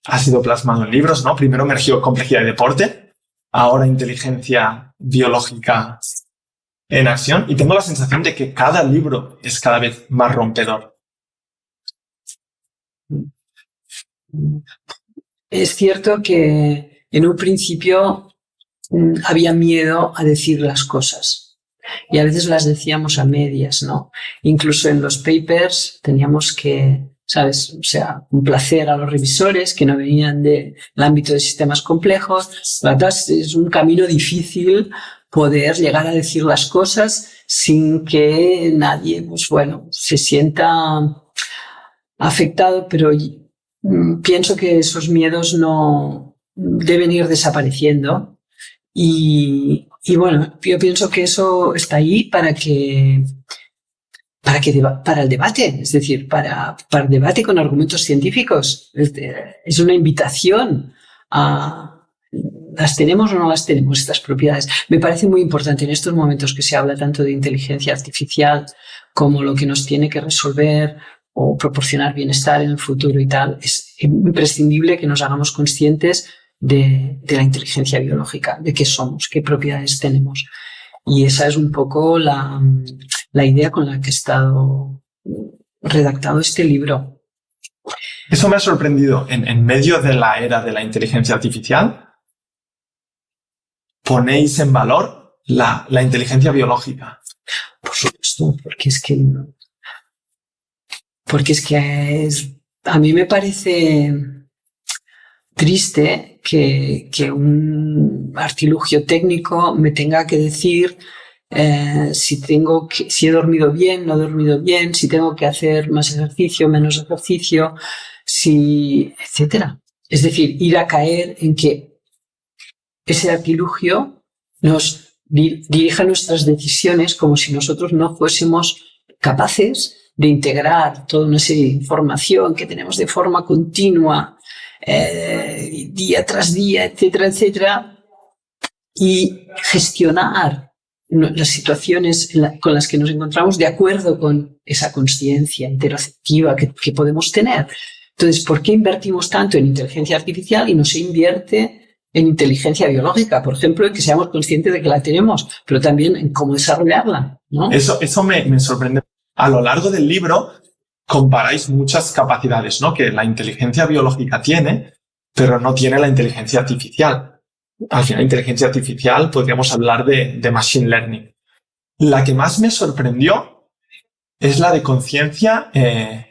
[SPEAKER 2] ha sido plasmado en libros, ¿no? Primero emergió complejidad y deporte, ahora inteligencia biológica en acción, y tengo la sensación de que cada libro es cada vez más rompedor.
[SPEAKER 3] Es cierto que en un principio había miedo a decir las cosas y a veces las decíamos a medias, ¿no? Incluso en los papers teníamos que, ¿sabes? O sea, complacer a los revisores que no venían del ámbito de sistemas complejos. La verdad es un camino difícil poder llegar a decir las cosas sin que nadie, pues bueno, se sienta afectado, pero pienso que esos miedos no deben ir desapareciendo y bueno, yo pienso que eso está ahí para el debate, es decir, para el debate con argumentos científicos. Es una invitación a ¿Las tenemos o no las tenemos, estas propiedades? Me parece muy importante en estos momentos que se habla tanto de inteligencia artificial como lo que nos tiene que resolver o proporcionar bienestar en el futuro y tal. Es imprescindible que nos hagamos conscientes de la inteligencia biológica, de qué somos, qué propiedades tenemos. Y esa es un poco la idea con la que he estado redactado este libro.
[SPEAKER 2] Eso me ha sorprendido. En medio de la era de la inteligencia artificial, ponéis en valor la inteligencia biológica.
[SPEAKER 3] Por supuesto, porque a mí me parece triste que un artilugio técnico me tenga que decir si he dormido bien, no he dormido bien, si tengo que hacer más ejercicio, menos ejercicio, etcétera. Es decir, ir a caer en que ese artilugio nos dirija nuestras decisiones como si nosotros no fuésemos capaces de integrar toda una serie de información que tenemos de forma continua, día tras día, etcétera, etcétera, y gestionar las situaciones con las que nos encontramos de acuerdo con esa consciencia interoceptiva que podemos tener. Entonces, ¿por qué invertimos tanto en inteligencia artificial y no se invierte en inteligencia biológica, por ejemplo, en que seamos conscientes de que la tenemos, pero también en cómo desarrollarla, ¿no?
[SPEAKER 2] Eso me sorprende. A lo largo del libro comparáis muchas capacidades, ¿no?, que la inteligencia biológica tiene, pero no tiene la inteligencia artificial. Al final, inteligencia artificial podríamos hablar de machine learning. La que más me sorprendió es la de conciencia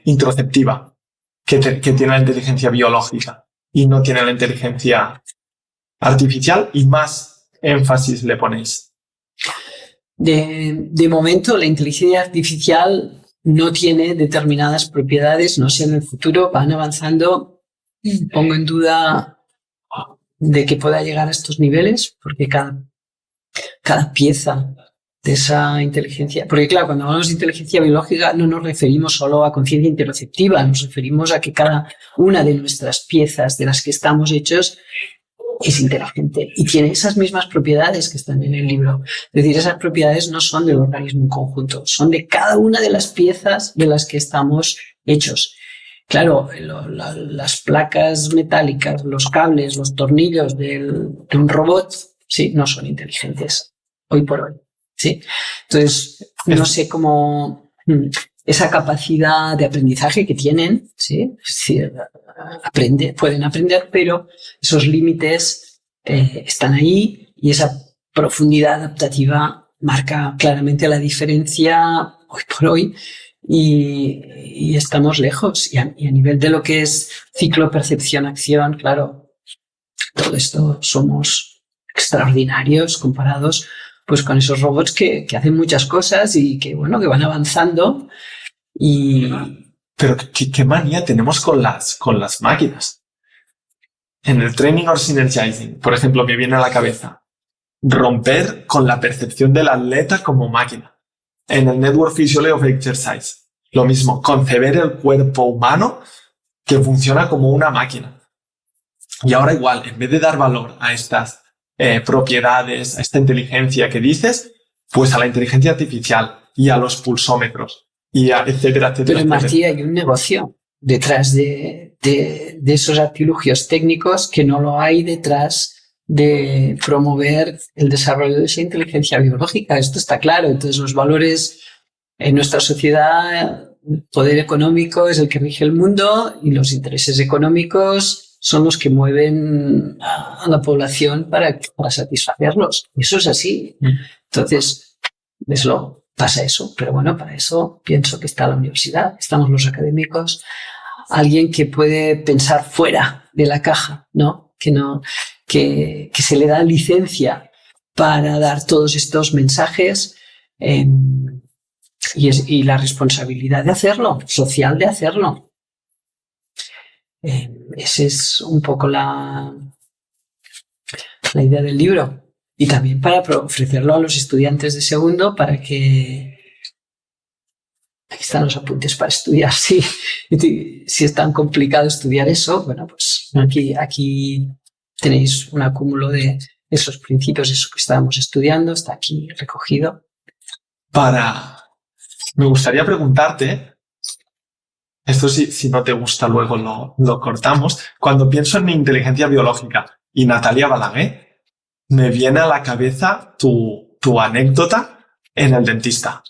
[SPEAKER 2] introceptiva, que tiene la inteligencia biológica y no tiene la inteligencia artificial, y más énfasis le ponéis.
[SPEAKER 3] De momento, la inteligencia artificial no tiene determinadas propiedades, no sé, en el futuro van avanzando. Pongo en duda de que pueda llegar a estos niveles, porque cada pieza de esa inteligencia, porque claro, cuando hablamos de inteligencia biológica no nos referimos solo a conciencia interoceptiva, nos referimos a que cada una de nuestras piezas de las que estamos hechos es inteligente y tiene esas mismas propiedades que están en el libro. Es decir, esas propiedades no son del organismo en conjunto, son de cada una de las piezas de las que estamos hechos. Claro, las placas metálicas, los cables, los tornillos de un robot, sí, no son inteligentes hoy por hoy, sí. Entonces, no sé cómo esa capacidad de aprendizaje que tienen, sí, pueden aprender, pero esos límites están ahí y esa profundidad adaptativa marca claramente la diferencia hoy por hoy. Y estamos lejos. Y a nivel de lo que es ciclo, percepción, acción, claro, todo esto somos extraordinarios comparados pues con esos robots que hacen muchas cosas y que van avanzando.
[SPEAKER 2] Pero qué manía tenemos con las máquinas. En el training or synergizing, por ejemplo, me viene a la cabeza romper con la percepción del atleta como máquina. En el Network Physiology of Exercise, lo mismo, conceber el cuerpo humano que funciona como una máquina. Y ahora igual, en vez de dar valor a estas propiedades, a esta inteligencia que dices, pues a la inteligencia artificial y a los pulsómetros, y etcétera, etcétera.
[SPEAKER 3] Pero Martí, hay un negocio detrás de esos artilugios técnicos que no lo hay detrás de promover el desarrollo de esa inteligencia biológica. Esto está claro. Entonces, los valores en nuestra sociedad, el poder económico es el que rige el mundo y los intereses económicos son los que mueven a la población para satisfacerlos. Y eso es así. Entonces, pasa eso. Pero bueno, para eso pienso que está la universidad, estamos los académicos, alguien que puede pensar fuera de la caja, ¿no? Que se le da licencia para dar todos estos mensajes y la responsabilidad de hacerlo, social de hacerlo. Esa es un poco la idea del libro. Y también para ofrecerlo a los estudiantes de segundo para que... Aquí están los apuntes para estudiar. Si es tan complicado estudiar eso, bueno, pues aquí tenéis un acúmulo de esos principios, eso que estábamos estudiando, está aquí recogido.
[SPEAKER 2] Me gustaría preguntarte, esto si no te gusta luego lo cortamos, cuando pienso en inteligencia biológica y Natalia Balaguer, me viene a la cabeza tu anécdota en el dentista.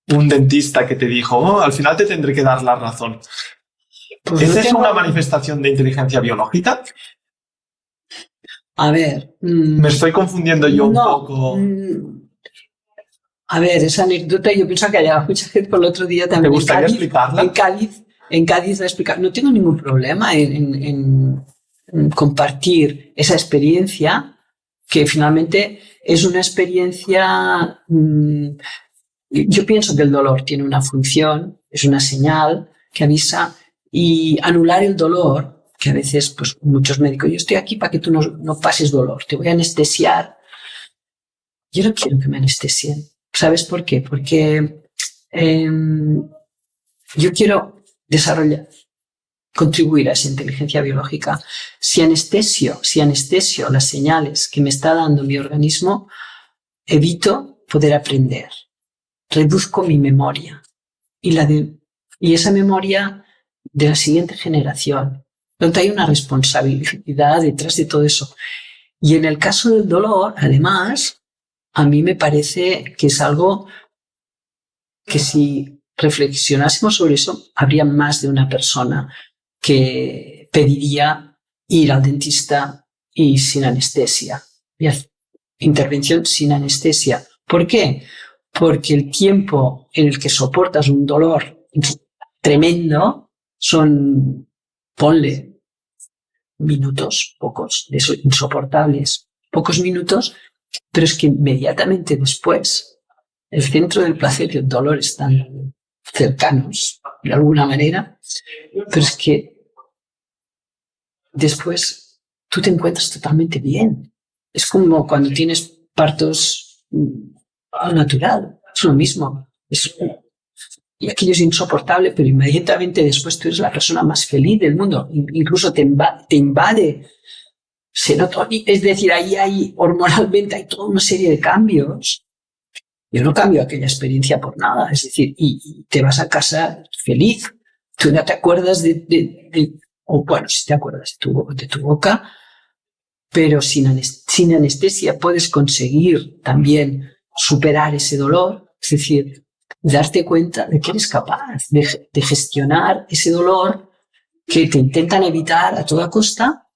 [SPEAKER 2] Un dentista que te dijo, al final te tendré que dar la razón.
[SPEAKER 3] Pues
[SPEAKER 2] ¿Esa es una manifestación de inteligencia biológica?
[SPEAKER 3] A ver...
[SPEAKER 2] ¿Me estoy confundiendo yo un poco?
[SPEAKER 3] A ver, esa anécdota yo pienso que ha llegado mucha gente por el otro día también.
[SPEAKER 2] ¿Te gustaría explicarla?
[SPEAKER 3] En Cádiz la explicar. No tengo ningún problema en compartir esa experiencia, que finalmente es una experiencia... yo pienso que el dolor tiene una función, es una señal que avisa, y anular el dolor, que a veces pues muchos médicos, yo estoy aquí para que tú no pases dolor, te voy a anestesiar. Yo no quiero que me anestesien. ¿Sabes por qué? Porque yo quiero contribuir a esa inteligencia biológica. Si anestesio las señales que me está dando mi organismo, evito poder aprender. Reduzco mi memoria y esa memoria de la siguiente generación. Donde hay una responsabilidad detrás de todo eso. Y en el caso del dolor, además, a mí me parece que es algo que si reflexionásemos sobre eso, habría más de una persona que pediría ir al dentista y sin anestesia. Intervención sin anestesia. ¿Por qué? Porque el tiempo en el que soportas un dolor tremendo son, ponle, minutos, pocos, de eso, insoportables, pocos minutos, pero es que inmediatamente después el centro del placer y el dolor están cercanos, de alguna manera, pero es que después tú te encuentras totalmente bien. Es como cuando tienes partos al natural, es lo mismo. Y aquello es insoportable, pero inmediatamente después tú eres la persona más feliz del mundo. Incluso te invade serotonina. Es decir, ahí hay hormonalmente hay toda una serie de cambios. Yo no cambio aquella experiencia por nada. Es decir, y te vas a casa feliz. Tú no te acuerdas o bueno, sí te acuerdas de tu boca, pero sin anestesia puedes conseguir también superar ese dolor. Es decir, darte cuenta de que eres capaz de gestionar ese dolor que te intentan evitar a toda costa,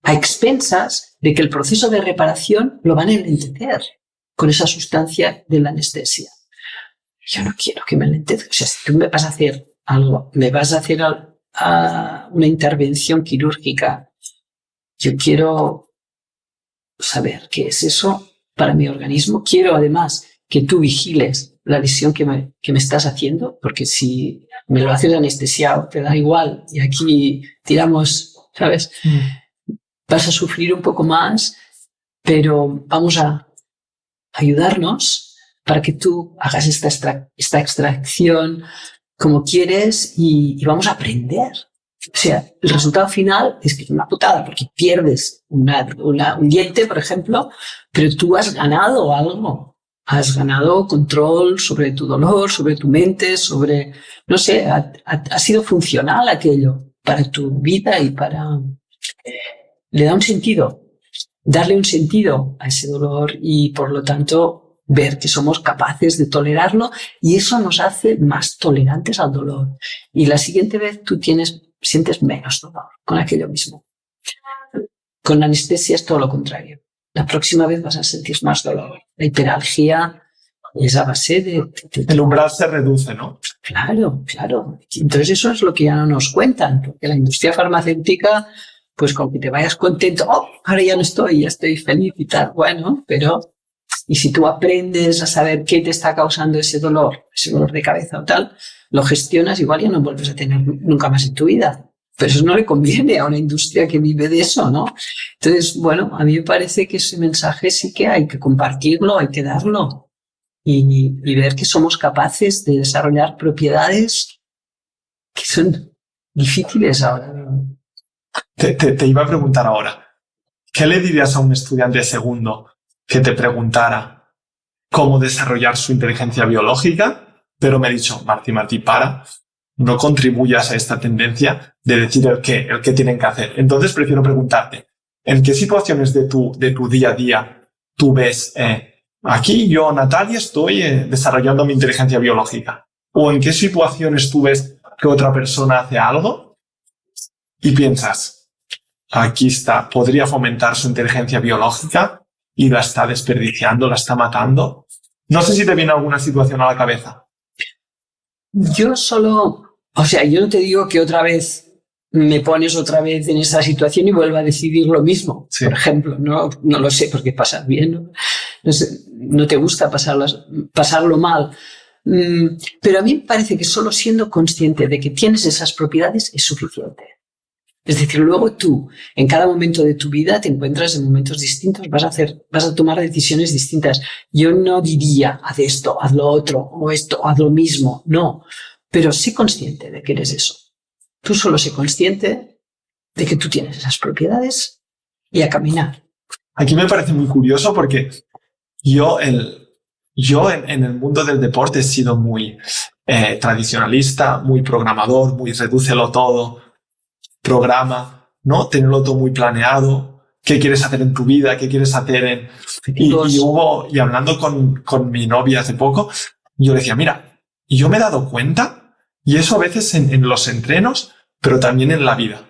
[SPEAKER 3] a expensas de que el proceso de reparación lo van a enlentecer con esa sustancia de la anestesia. Yo no quiero que me enlentezca. O sea, si tú me vas a hacer algo, me vas a hacer una intervención quirúrgica, yo quiero saber qué es eso para mi organismo. Quiero además que tú vigiles la lesión que me estás haciendo, porque si me lo haces anestesiado, te da igual, y aquí tiramos, ¿sabes? Vas a sufrir un poco más, pero vamos a ayudarnos para que tú hagas esta extracción como quieres y vamos a aprender. O sea, el resultado final es que es una putada, porque pierdes un diente, por ejemplo, pero tú has ganado algo. Has ganado control sobre tu dolor, sobre tu mente, sobre, no sé, ha sido funcional aquello para tu vida y le da un sentido, darle un sentido a ese dolor y por lo tanto ver que somos capaces de tolerarlo y eso nos hace más tolerantes al dolor. Y la siguiente vez tú sientes menos dolor con aquello mismo. Con la anestesia es todo lo contrario. La próxima vez vas a sentir más dolor. La hiperalgia es a base de...
[SPEAKER 2] El umbral se reduce, ¿no?
[SPEAKER 3] Claro. Entonces eso es lo que ya no nos cuentan, porque la industria farmacéutica, pues con que te vayas contento, ahora ya estoy feliz y tal. Bueno, pero... Y si tú aprendes a saber qué te está causando ese dolor de cabeza o tal, lo gestionas, igual ya no vuelves a tener nunca más en tu vida. Pero eso no le conviene a una industria que vive de eso, ¿no? Entonces, bueno, a mí me parece que ese mensaje sí que hay que compartirlo, hay que darlo y ver que somos capaces de desarrollar propiedades que son difíciles ahora.
[SPEAKER 2] Te iba a preguntar ahora, ¿qué le dirías a un estudiante de segundo que te preguntara cómo desarrollar su inteligencia biológica? Pero me ha dicho, Martí, para, no contribuyas a esta tendencia de decir el qué tienen que hacer. Entonces prefiero preguntarte, ¿en qué situaciones de tu día a día tú ves, aquí yo, Natalia, estoy desarrollando mi inteligencia biológica? ¿O en qué situaciones tú ves que otra persona hace algo y piensas, aquí está, podría fomentar su inteligencia biológica y la está desperdiciando, la está matando? No sé si te viene alguna situación a la cabeza.
[SPEAKER 3] Yo no te digo que otra vez me pones otra vez en esa situación y vuelva a decidir lo mismo. Sí. Por ejemplo, no lo sé porque pasas bien, ¿no? No te gusta pasarlo mal. Pero a mí me parece que solo siendo consciente de que tienes esas propiedades es suficiente. Es decir, luego tú, en cada momento de tu vida, te encuentras en momentos distintos, vas a tomar decisiones distintas. Yo no diría, haz esto, haz lo otro, o esto, haz lo mismo. No, pero sé consciente de que eres eso. Tú solo sé consciente de que tú tienes esas propiedades y a caminar.
[SPEAKER 2] Aquí me parece muy curioso porque yo en el mundo del deporte he sido muy tradicionalista, muy programador, muy redúcelo todo, programa, ¿no? Tenerlo todo muy planeado. ¿Qué quieres hacer en tu vida? ¿Qué quieres hacer y hablando con mi novia hace poco, yo le decía, mira, yo me he dado cuenta, y eso a veces en los entrenos, pero también en la vida,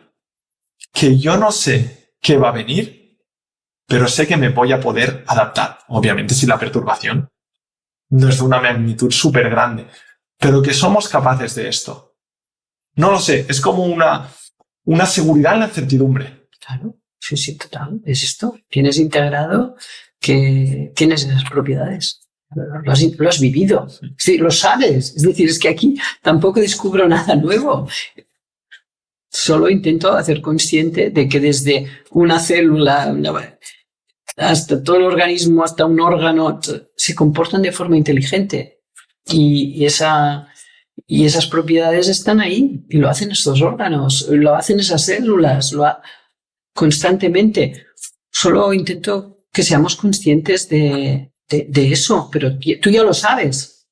[SPEAKER 2] que yo no sé qué va a venir, pero sé que me voy a poder adaptar. Obviamente si la perturbación no es de una magnitud súper grande, pero que somos capaces de esto. No lo sé, es como una seguridad en la incertidumbre.
[SPEAKER 3] Claro, sí, total. Es esto. Tienes integrado que tienes esas propiedades. Lo has vivido. Sí, lo sabes. Es decir, es que aquí tampoco descubro nada nuevo. Solo intento hacer consciente de que desde una célula hasta todo el organismo, hasta un órgano, se comportan de forma inteligente. Y esas propiedades están ahí y lo hacen estos órganos, lo hacen esas células, constantemente. Solo intento que seamos conscientes de eso, pero tú ya lo sabes.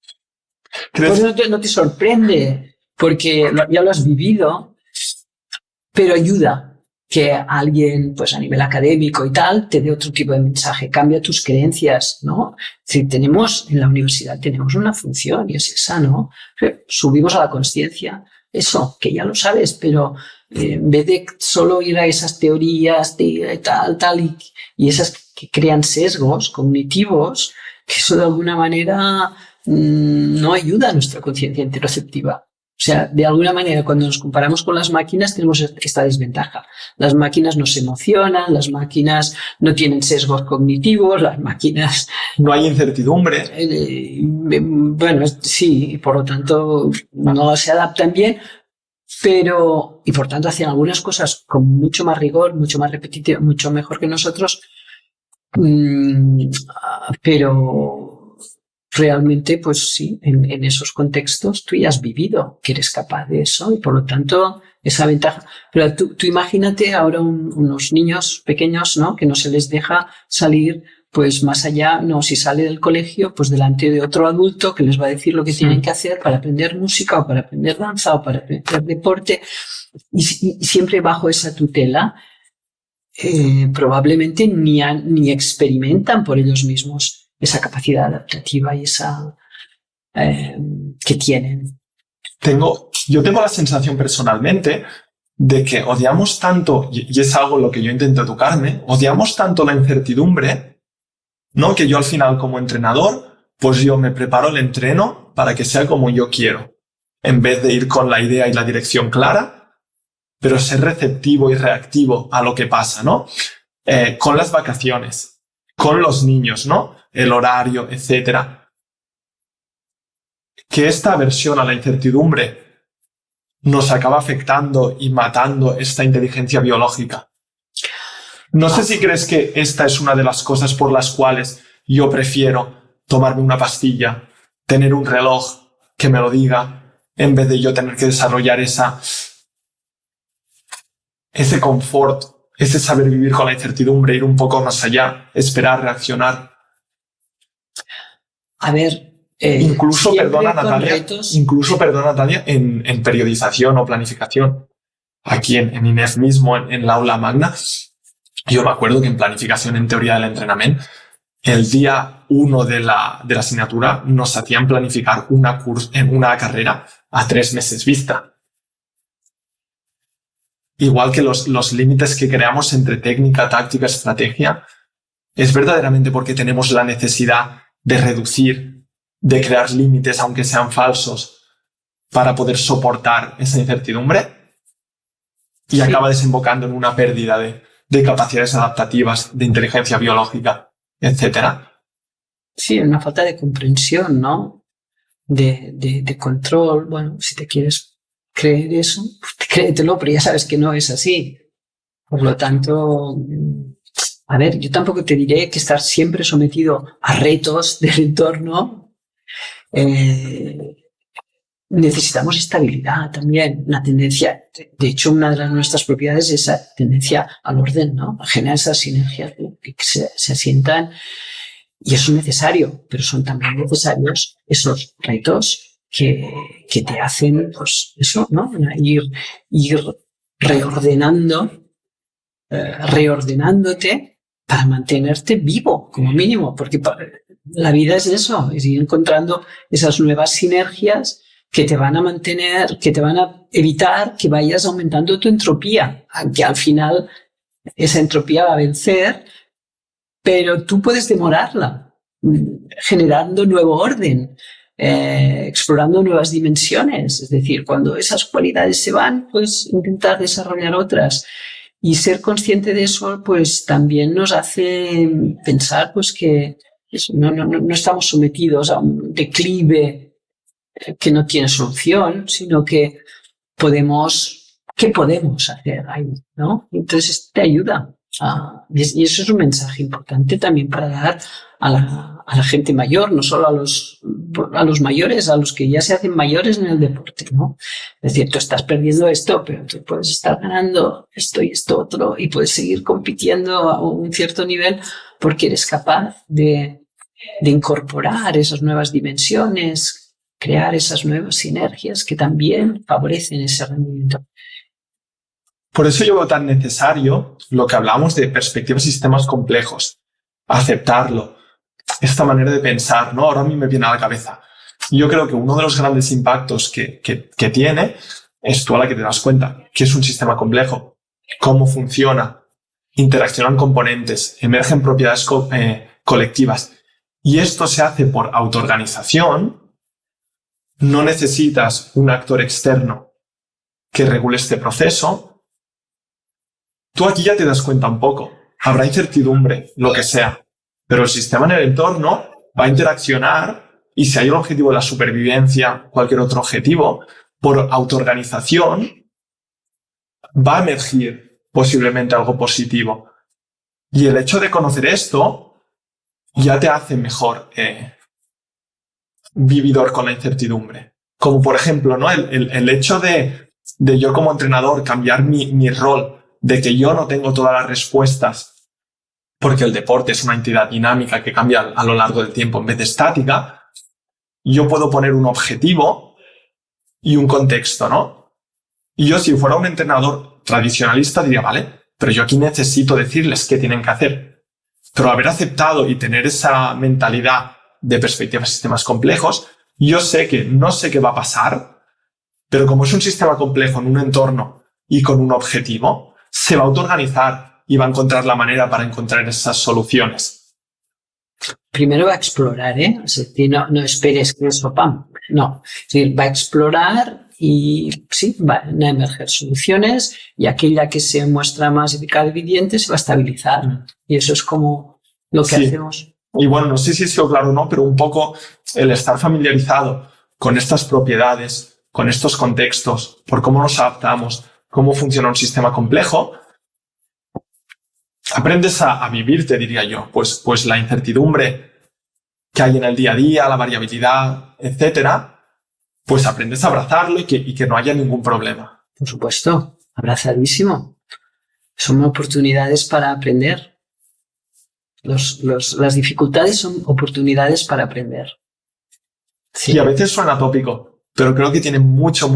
[SPEAKER 3] Pues no te sorprende porque ya lo has vivido, pero ayuda que alguien, pues a nivel académico y tal, te dé otro tipo de mensaje, cambia tus creencias, ¿no? Es decir, en la universidad tenemos una función y es esa, ¿no? Subimos a la consciencia, eso, que ya lo sabes, pero en vez de solo ir a esas teorías de tal, y esas que crean sesgos cognitivos, que eso de alguna manera no ayuda a nuestra conciencia interoceptiva. O sea, de alguna manera, cuando nos comparamos con las máquinas, tenemos esta desventaja. Las máquinas nos emocionan, las máquinas no tienen sesgos cognitivos, las máquinas...
[SPEAKER 2] No hay incertidumbre.
[SPEAKER 3] Bueno, sí, y por lo tanto no se adaptan bien, pero... Y por tanto hacen algunas cosas con mucho más rigor, mucho más repetitivo, mucho mejor que nosotros, pero... Realmente, pues sí, en esos contextos tú ya has vivido que eres capaz de eso y por lo tanto esa ventaja. Pero tú imagínate ahora unos niños pequeños, ¿no? Que no se les deja salir pues más allá, no, si sale del colegio, pues delante de otro adulto que les va a decir lo que tienen que hacer para aprender música o para aprender danza o para aprender deporte y siempre bajo esa tutela. Probablemente ni experimentan por ellos mismos esa capacidad adaptativa y esa que tienen.
[SPEAKER 2] Yo tengo la sensación personalmente de que odiamos tanto, y es algo en lo que yo intento educarme, odiamos tanto la incertidumbre, ¿no? Que yo al final como entrenador, pues yo me preparo el entreno para que sea como yo quiero, en vez de ir con la idea y la dirección clara, pero ser receptivo y reactivo a lo que pasa, ¿no? Con las vacaciones, con los niños, ¿no? El horario, etcétera. Que esta aversión a la incertidumbre nos acaba afectando y matando esta inteligencia biológica. No sé si crees que esta es una de las cosas por las cuales yo prefiero tomarme una pastilla, tener un reloj que me lo diga, en vez de yo tener que desarrollar ese confort, ese saber vivir con la incertidumbre, ir un poco más allá, esperar, reaccionar.
[SPEAKER 3] A ver,
[SPEAKER 2] incluso, perdona Natalia,
[SPEAKER 3] Sí.
[SPEAKER 2] en periodización o planificación. Aquí en INEF mismo, en la aula magna, yo me acuerdo que en planificación en teoría del entrenamiento, el día 1 de la asignatura nos hacían planificar una carrera a 3 meses vista. Igual que los límites que creamos entre técnica, táctica, estrategia, es verdaderamente porque tenemos la necesidad de reducir, de crear límites, aunque sean falsos, para poder soportar esa incertidumbre, y
[SPEAKER 3] Sí.
[SPEAKER 2] acaba desembocando en una pérdida de capacidades adaptativas, de inteligencia biológica, etc.
[SPEAKER 3] Sí, una falta de comprensión, ¿no? De control. Bueno, si te quieres creer eso, pues créetelo, pero ya sabes que no es así. Por lo tanto, a ver, yo tampoco te diré que estar siempre sometido a retos del entorno. Necesitamos estabilidad también, una tendencia. De hecho, una de nuestras propiedades es esa tendencia al orden, ¿no? A generar esas sinergias que se asientan. Y eso es necesario, pero son también necesarios esos retos que te hacen, pues eso, ¿no? Ir reordenándote para mantenerte vivo, como mínimo, porque la vida es eso, es ir encontrando esas nuevas sinergias que te van a mantener, que te van a evitar que vayas aumentando tu entropía, aunque al final esa entropía va a vencer, pero tú puedes demorarla, generando nuevo orden, explorando nuevas dimensiones. Es decir, cuando esas cualidades se van, pues intentar desarrollar otras. Y ser consciente de eso, pues también nos hace pensar pues que no estamos sometidos a un declive que no tiene solución, sino que ¿qué podemos hacer ahí, ¿no? Entonces esto te ayuda. Y eso es un mensaje importante también para dar a la gente mayor, no solo a los mayores, a los que ya se hacen mayores en el deporte, ¿no? Es decir, tú estás perdiendo esto, pero tú puedes estar ganando esto y esto otro y puedes seguir compitiendo a un cierto nivel porque eres capaz de incorporar esas nuevas dimensiones, crear esas nuevas sinergias que también favorecen ese rendimiento.
[SPEAKER 2] Por eso yo veo tan necesario lo que hablamos de perspectivas y sistemas complejos, aceptarlo, esta manera de pensar, ¿no? Ahora a mí me viene a la cabeza. Yo creo que uno de los grandes impactos que tiene es tú a la que te das cuenta que es un sistema complejo, cómo funciona, interaccionan componentes, emergen propiedades colectivas. Y esto se hace por autoorganización. No necesitas un actor externo que regule este proceso. Tú aquí ya te das cuenta un poco. Habrá incertidumbre, lo que sea, pero el sistema en el entorno va a interaccionar y si hay un objetivo de la supervivencia, cualquier otro objetivo, por autoorganización va a emergir posiblemente algo positivo. Y el hecho de conocer esto ya te hace mejor vividor con la incertidumbre. Como por ejemplo, ¿no? el hecho de yo como entrenador cambiar mi rol, de que yo no tengo todas las respuestas, porque el deporte es una entidad dinámica que cambia a lo largo del tiempo en vez de estática, yo puedo poner un objetivo y un contexto, ¿no? Y yo si fuera un entrenador tradicionalista diría, vale, pero yo aquí necesito decirles qué tienen que hacer. Pero haber aceptado y tener esa mentalidad de perspectivas y sistemas complejos, yo sé que no sé qué va a pasar, pero como es un sistema complejo en un entorno y con un objetivo, se va a autoorganizar y va a encontrar la manera para encontrar esas soluciones.
[SPEAKER 3] Primero va a explorar, ¿eh? Es decir, no esperes que eso, ¡pam! No, es decir, va a explorar y sí, van a emerger soluciones y aquella que se muestra más eficaz y evidente se va a estabilizar. Y eso es como lo que hacemos.
[SPEAKER 2] Y bueno, no sé si ha sido claro o no, pero un poco el estar familiarizado con estas propiedades, con estos contextos, por cómo nos adaptamos, cómo funciona un sistema complejo, aprendes a vivir, te diría yo, pues la incertidumbre que hay en el día a día, la variabilidad, etcétera, pues aprendes a abrazarlo y que no haya ningún problema.
[SPEAKER 3] Por supuesto, abrazadísimo. son oportunidades para aprender. Las dificultades son oportunidades para aprender. Sí.
[SPEAKER 2] Y a veces suena tópico, pero creo que tiene mucha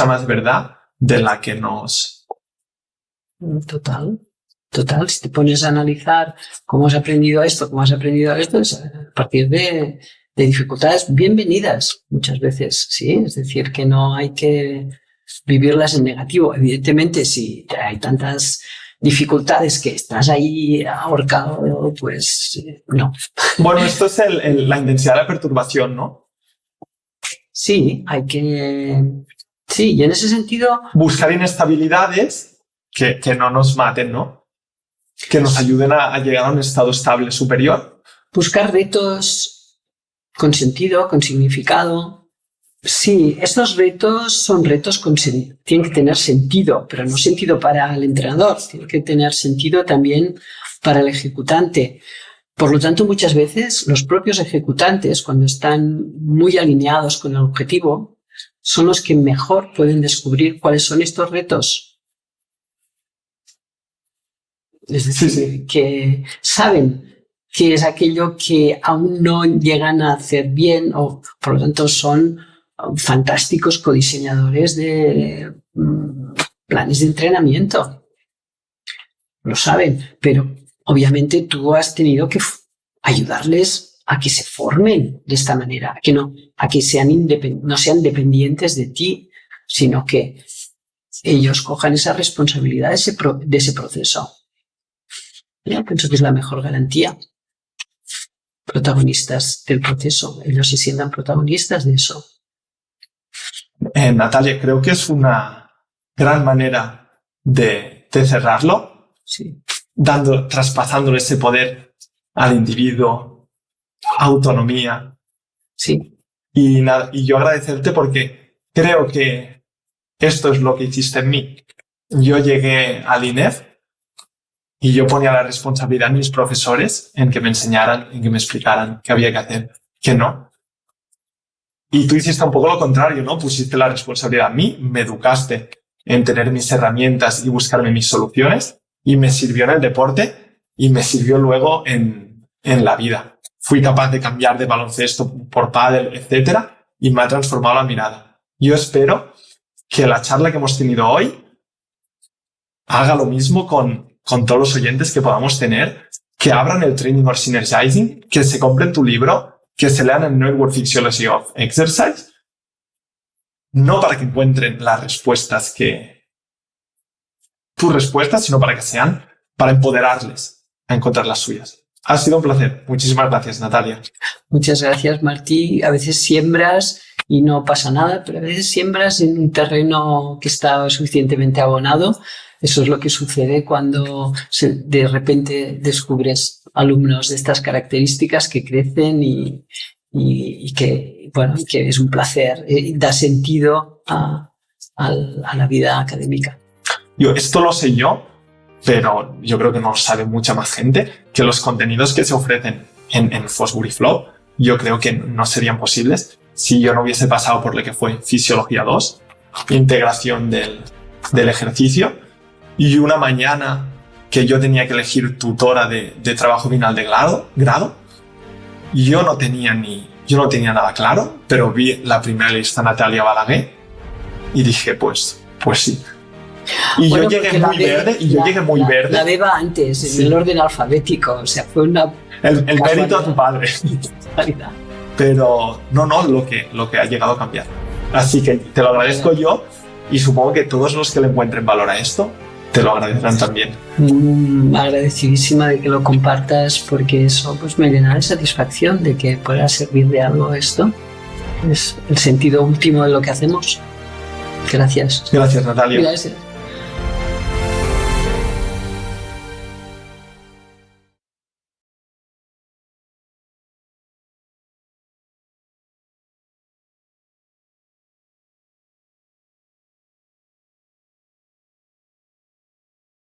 [SPEAKER 2] más verdad de la que nos...
[SPEAKER 3] Total. Si te pones a analizar cómo has aprendido esto, es a partir de dificultades bienvenidas muchas veces, ¿sí? Es decir, que no hay que vivirlas en negativo. Evidentemente, si hay tantas dificultades que estás ahí ahorcado, pues no.
[SPEAKER 2] Bueno, esto es la intensidad de la perturbación, ¿no?
[SPEAKER 3] Sí, hay que... Sí, y en ese sentido...
[SPEAKER 2] Buscar inestabilidades que no nos maten, ¿no? Que nos ayuden a llegar a un estado estable superior.
[SPEAKER 3] Buscar retos con sentido, con significado. Sí, estos retos son retos tienen que tener sentido, pero no sentido para el entrenador, tienen que tener sentido también para el ejecutante. Por lo tanto, muchas veces los propios ejecutantes, cuando están muy alineados con el objetivo, son los que mejor pueden descubrir cuáles son estos retos. Es decir, sí. Que saben qué es aquello que aún no llegan a hacer bien, o por lo tanto son fantásticos codiseñadores de planes de entrenamiento. Lo saben, pero obviamente tú has tenido que ayudarles a que se formen de esta manera, a que no sean dependientes de ti, sino que ellos cojan esa responsabilidad de ese proceso. Yo pienso que es la mejor garantía. Protagonistas del proceso. Ellos se sientan protagonistas de eso.
[SPEAKER 2] Natalia, creo que es una gran manera de cerrarlo.
[SPEAKER 3] Sí.
[SPEAKER 2] Traspasándole ese poder al individuo, autonomía.
[SPEAKER 3] Sí.
[SPEAKER 2] Y yo agradecerte porque creo que esto es lo que hiciste en mí. Yo llegué al INEF y yo ponía la responsabilidad en mis profesores en que me enseñaran, en que me explicaran qué había que hacer, qué no. Y tú hiciste un poco lo contrario, ¿no? Pusiste la responsabilidad a mí, me educaste en tener mis herramientas y buscarme mis soluciones, y me sirvió en el deporte y me sirvió luego en la vida. Fui capaz de cambiar de baloncesto por pádel, etcétera, y me ha transformado la mirada. Yo espero que la charla que hemos tenido hoy haga lo mismo con todos los oyentes que podamos tener, que abran el Training or Synergizing, que se compren tu libro, que se lean el Network Physiology of Exercise, no para que encuentren las respuestas tus respuestas, sino para empoderarles a encontrar las suyas. Ha sido un placer. Muchísimas gracias, Natalia.
[SPEAKER 3] Muchas gracias, Martí. A veces siembras y no pasa nada, pero a veces siembras en un terreno que está suficientemente abonado. Eso es lo que sucede cuando de repente descubres alumnos de estas características que crecen y que es un placer, da sentido a la vida académica.
[SPEAKER 2] Esto lo sé yo, pero yo creo que no lo sabe mucha más gente, que los contenidos que se ofrecen en Fosbury Flow, yo creo que no serían posibles si yo no hubiese pasado por lo que fue Fisiología 2, integración del ejercicio, y una mañana que yo tenía que elegir tutora de trabajo final de grado, yo no tenía nada claro, pero vi la primera lista Natalia Balaguer y dije, pues sí. Y bueno, yo llegué muy verde.
[SPEAKER 3] La beba antes, sí. En el orden alfabético, o sea, fue una...
[SPEAKER 2] El mérito a tu padre. Pero no lo que ha llegado a cambiar. Así que te lo agradezco yo, y supongo que todos los que le encuentren valor a esto te lo agradecerán también.
[SPEAKER 3] Agradecidísima de que lo compartas, porque eso pues me llena de satisfacción de que pueda servir de algo esto. Es el sentido último de lo que hacemos. Gracias.
[SPEAKER 2] Gracias, Natalia.
[SPEAKER 3] Gracias.